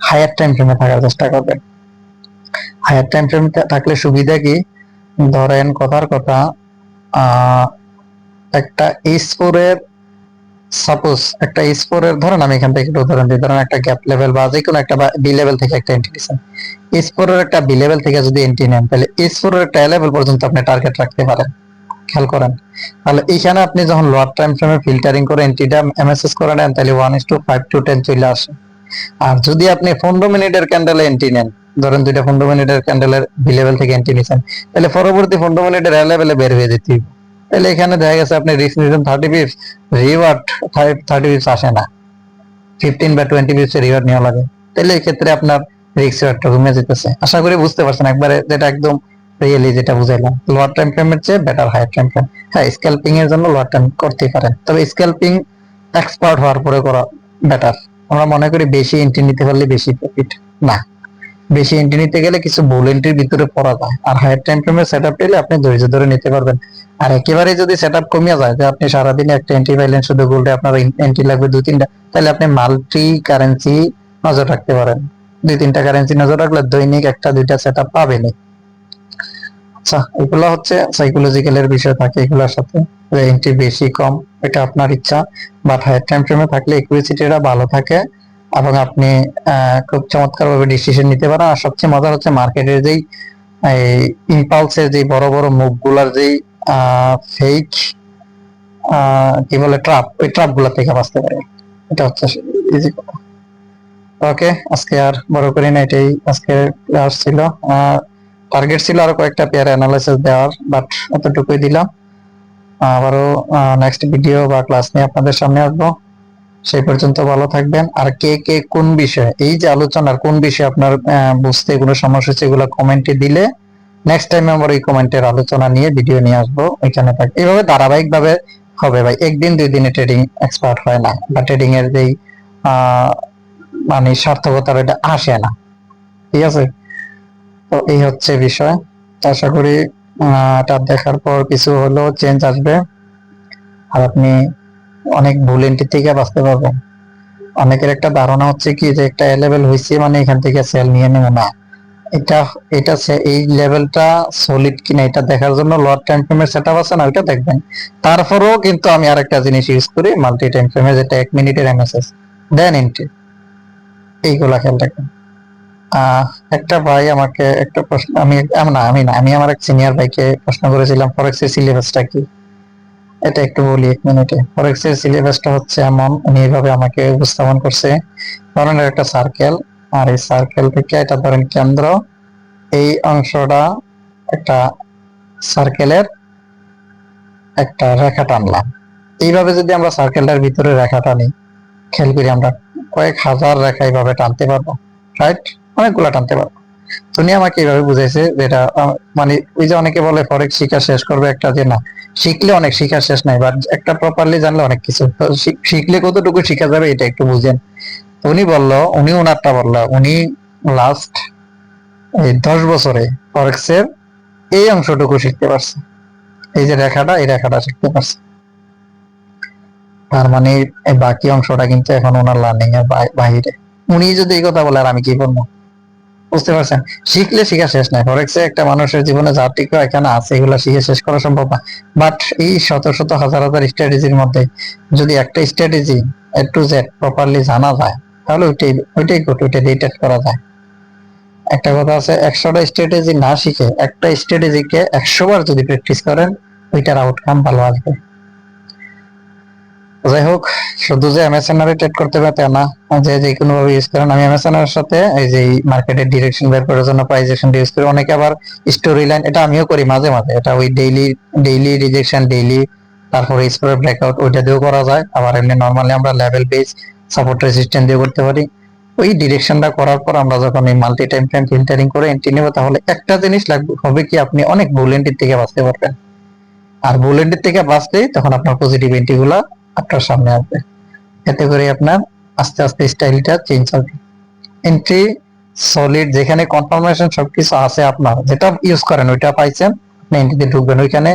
হায়ার টাইম ফ্রেমে থাকার চেষ্টা করবেন। হায়ার টাইম ফ্রেমে থাকলে সুবিধা কি, ধরেন কথার কথা, একটা S4 এর, সাপোজ একটা S4 এর, ধরেন আমি এখান থেকে একটু উদাহরণ দিই, ধরেন একটা গ্যাপ লেভেল বা যে কোনো একটা বি লেভেল থেকে একটা এন্ট্রি দিচ্ছেন। S4 এর একটা বি লেভেল থেকে যদি এন্ট্রি নেন, তাহলে S4 এর একটা লেভেল পর্যন্ত আপনি টার্গেট রাখতে পারেন। খেয়াল করেন, তাহলে এইখানে আপনি যখন লোয়ার টাইম ফ্রেমে ফিল্টারিং করে এন্ট্রিটা এমএসএস করে নেন, তাহলে 1:5 to 10 চলে আসে। আর যদি আপনি 15 মিনিটের ক্যান্ডেলে এন্ট্রি নেন, ধরেন দুইটা 15 মিনিটের ক্যান্ডেলের বি লেভেল থেকে এন্ট্রি নিছেন, তাহলে পরবর্তী 15 মিনিটের এ লেভেলে বের হয়ে যেতে হবে। তাহলে এখানে দেখা গেছে আপনি রিস্ক নিয়েছেন 30 পিপস, রিওয়ার্ড 30 পিপস আসে না, 15 বা 20 পিপস রিওয়ার্ড নেওয়া লাগে। তাহলে এই ক্ষেত্রে আপনার রিস্ক রিওয়ার্ডটা কমে যেতেছে। আশা করি বুঝতে পারছেন একবারে, যেটা একদম রিয়েলি যেটা বুঝাইলাম। লোয়ার টাইম ফ্রেমের চেয়ে বেটার হায়ার টাইম ফ্রেম। হ্যাঁ, স্ক্যাল্পিং এর জন্য লোয়ার টাইম করতেই পারেন, তবে স্ক্যাল্পিং এক্সপার্ট হওয়ার পরে করা বেটার। আমরা মনে করি বেশি এন্ট্রি নিতে পারলে বেশি প্রফিট, না। বেশি এন্ট্রি নিতে গেলে কিছু ভুল এন্ট্রির ভিতরে পড়া যায়। আর হায়ার টাইম ফ্রেমের সেটআপ পেলে আপনি ধৈর্য ধরে নিতে পারবেন। আর একেবারে যদি সেটআপ কমিয়ে যায়, যে আপনি সারাদিনে একটা এন্ট্রি পাইলেন শুধু গোল্ডে, আপনার এন্ট্রি লাগবে 2-3টা, তাহলে আপনি মাল্টি কারেন্সি নজর রাখতে পারেন। 2-3টা কারেন্সি নজর রাখলে দৈনিক 1-2টা সেটআপ পাবেনই। আচ্ছা, এগুলো হচ্ছে সাইকোলজিক্যাল এর বিষয় থাকে এগুলোর সাথে, এন্ট্রি বেশি কম এটা আপনার ইচ্ছা। বাট হায়ার টাইম ফ্রেমে থাকলে ইকুইটিটা ভালো থাকে এবং আপনি খুব চমৎকার ভাবে ডিসিশন নিতে পারেন। আর সবচেয়ে মজার হচ্ছে মার্কেটের যেই ইম্পালসের যে বড় বড় মুভ গুলার যেই ফেক কি বলে ট্রাপ, ওই ট্রাপ গুলা থেকে বাঁচতে পারে। এটা হচ্ছে ইজি কথা। ওকে, আজকে আর বড় করি না, এটাই আজকে ক্লাস ছিল। টার্গেট ছিল আরো কয়েকটা পেয়ার অ্যানালাইসিস দেওয়ার, বাট এতটুকুই দিলাম। আবারও নেক্সট ভিডিও বা ক্লাস নিয়ে আপনাদের সামনে আসবো। সেই পর্যন্ত ভালো থাকবেন। আর কে কে কোন বিষয়ে, এই যে আলোচনার কোন বিষয়ে আপনার বুঝতে কোনো সমস্যা হচ্ছে, এগুলো কমেন্টে দিলে নেক্সট টাইম আমরা ওই কমেন্টের আলোচনা নিয়ে ভিডিও নিয়ে আসবো। ওইখানে থাক, এইভাবে ধারাবাহিক ভাবে হবে ভাই। একদিন 2 দিনে ট্রেডিং এক্সপার্ট হয় না, বা ট্রেডিং এর যেই মানে সার্থকতা এটা আসে না। ঠিক আছে, তো এই হচ্ছে বিষয়। আশা করি এটা দেখার পর কিছু হলেও চেঞ্জ আসবে, আর আপনি অনেক ভুল এন্ট্রি থেকে বাঁচতে পারবেন। অনেকের একটা ধারণা হচ্ছে কি, যে একটা লেভেল হয়েছে মানে এখান থেকে সেল নিয়ে নেবে না। এটা এটা এই লেভেলটা সলিড কিনা এটা দেখার জন্য লোয়ার টাইম ফ্রেমের সেটআপ আছে না, ওইটা দেখবেন। তারপরেও কিন্তু আমি আরেকটা জিনিস ইউজ করি, মাল্টি টাইম ফ্রেমে, যেটা 1 মিনিটের এমএসএস দেন এন্ট্রি, এইগুলা খেয়াল রাখবেন। একটা ভাই আমাকে একটা প্রশ্ন, আমি আমার এক সিনিয়র ভাইকে প্রশ্ন করেছিলাম ফরেক্স এর সিলেবাসটা কি। এটা একটু বলি 1 মিনিটে। ফরেক্স এর সিলেবাসটা হচ্ছে এমন, উনি এইভাবে আমাকে উপস্থাপন করছে, ধরেন একটা সার্কেল, আর এই সার্কেল থেকে এটা ধরেন কেন্দ্র, এই অংশটা একটা সার্কেলের একটা রেখা টানলাম। এইভাবে যদি আমরা সার্কেলটার ভিতরে রেখা টানি, খেয়াল করি আমরা কয়েক হাজার রেখা এইভাবে টানতে পারবো, রাইট? অনেকগুলা টানতে পারবো। উনি আমাকে এইভাবে বুঝাইছে, যেটা মানে ওই যে অনেকে বলে ফরেক্স শিখা শেষ করবে একটা, যে না, শিখলে অনেক শিখা শেষ নাই, বাট একটা প্রপারলি জানলে অনেক কিছু। শিখলে কতটুকু শিখা যাবে এটা একটু বুঝেন। তো উনি বললো, উনি ওনারটা বললো, উনি লাস্ট এই 10 বছরে ফরেক্স এর এই অংশটুকু শিখতে পারছে, এই যে রেখাটা, এই রেখাটা শিখতে পারছে। তার মানে এই বাকি অংশটা কিন্তু এখন ওনার লার্নিং এর বাইরে। উনি যদি এই কথা বলে আর আমি কি করবো? বুঝতে পারছেন? শিখলে শিখা শেষ নাই। ফরেক্সে একটা মানুষের জীবনে যা টিকে এখানে আছে এগুলো শিখে শেষ করা সম্ভব না। বাট এই শত শত হাজার হাজার স্ট্র্যাটেজির মধ্যে যদি একটা strategy A to Z properly জানা যায়, তাহলে ওইটাই গুড, ওইটা দিয়ে ট্রেড করা যায়। একটা কথা আছে, 100টা স্ট্র্যাটেজি না শিখে একটা স্ট্র্যাটেজিকে 100 বার যদি প্র্যাকটিস করেন, ওইটার আউটকাম ভালো আসবে। যাই হোক, শুধু যে এমএসএনআর ট্রেড করতে হবে তা না, যে কোনো ভাবে ইউজ করেন। আমি এমএসএনআর এর সাথে এই যে মার্কেটের ডিরেকশন বের করার জন্য প্রাইস অ্যাকশন ইউজ করি। অনেকে আবার স্টোরি লাইন, এটা আমিও করি মাঝে মাঝে। এটা ওই ডেইলি রিজেকশন, ডেইলি তারপরে স্কোয়ার ব্রেকআউট, ওইটা দিয়েও করা যায়। আবার এমনি নরমালি আমরা লেভেল বেস সাপোর্ট রেজিস্ট্যান্স দিয়ে করতে পারি। ওই ডিরেকশনটা করার পর আমরা যখন এই মাল্টি টাইম ফ্রেম ফিল্টারিং করে এন্ট্রি নেব, তাহলে একটা জিনিস লাগবে, হবে কি আপনি অনেক বুল এন্ট্রি থেকে বাঁচতে পারবেন। আর বুল এন্ট্রি থেকে বাঁচলেই তখন আপনার পজিটিভ এন্ট্রি গুলা আপনার সামনে আসবে। এতে করে আপনার আস্তে আস্তে স্টাইলটা চেঞ্জ হবে। এন্ট্রি সলিড, যেখানে কনফার্মেশন সবকিছু আছে, আপনার যেটা ইউজ করেন ওইটা পাইছেন, আপনি এন্ট্রিতে ঢুকবেন। ওইখানে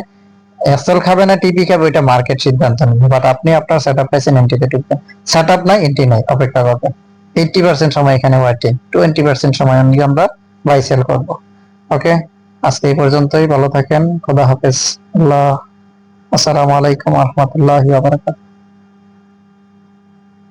এসএল খাবে না টিপি খাবে, ওইটা মার্কেট সিদ্ধান্ত নেবে। বাট আপনি আপনার সেটআপ পাইছেন, এন্ট্রিতে ঢুকবেন। সেটআপ নাই, এন্ট্রি নাই, অপেক্ষা করবেন। 80% সময় এখানে ওয়েটিং, 20% সময় অনলি আমরা বাই সেল করব। ওকে, আজকে এই পর্যন্তই। ভালো থাকেন, খোদা হাফেজ। আল্লাহ, আসসালামু আলাইকুম ওয়া রাহমাতুল্লাহি ওয়া বারাকাতুহু।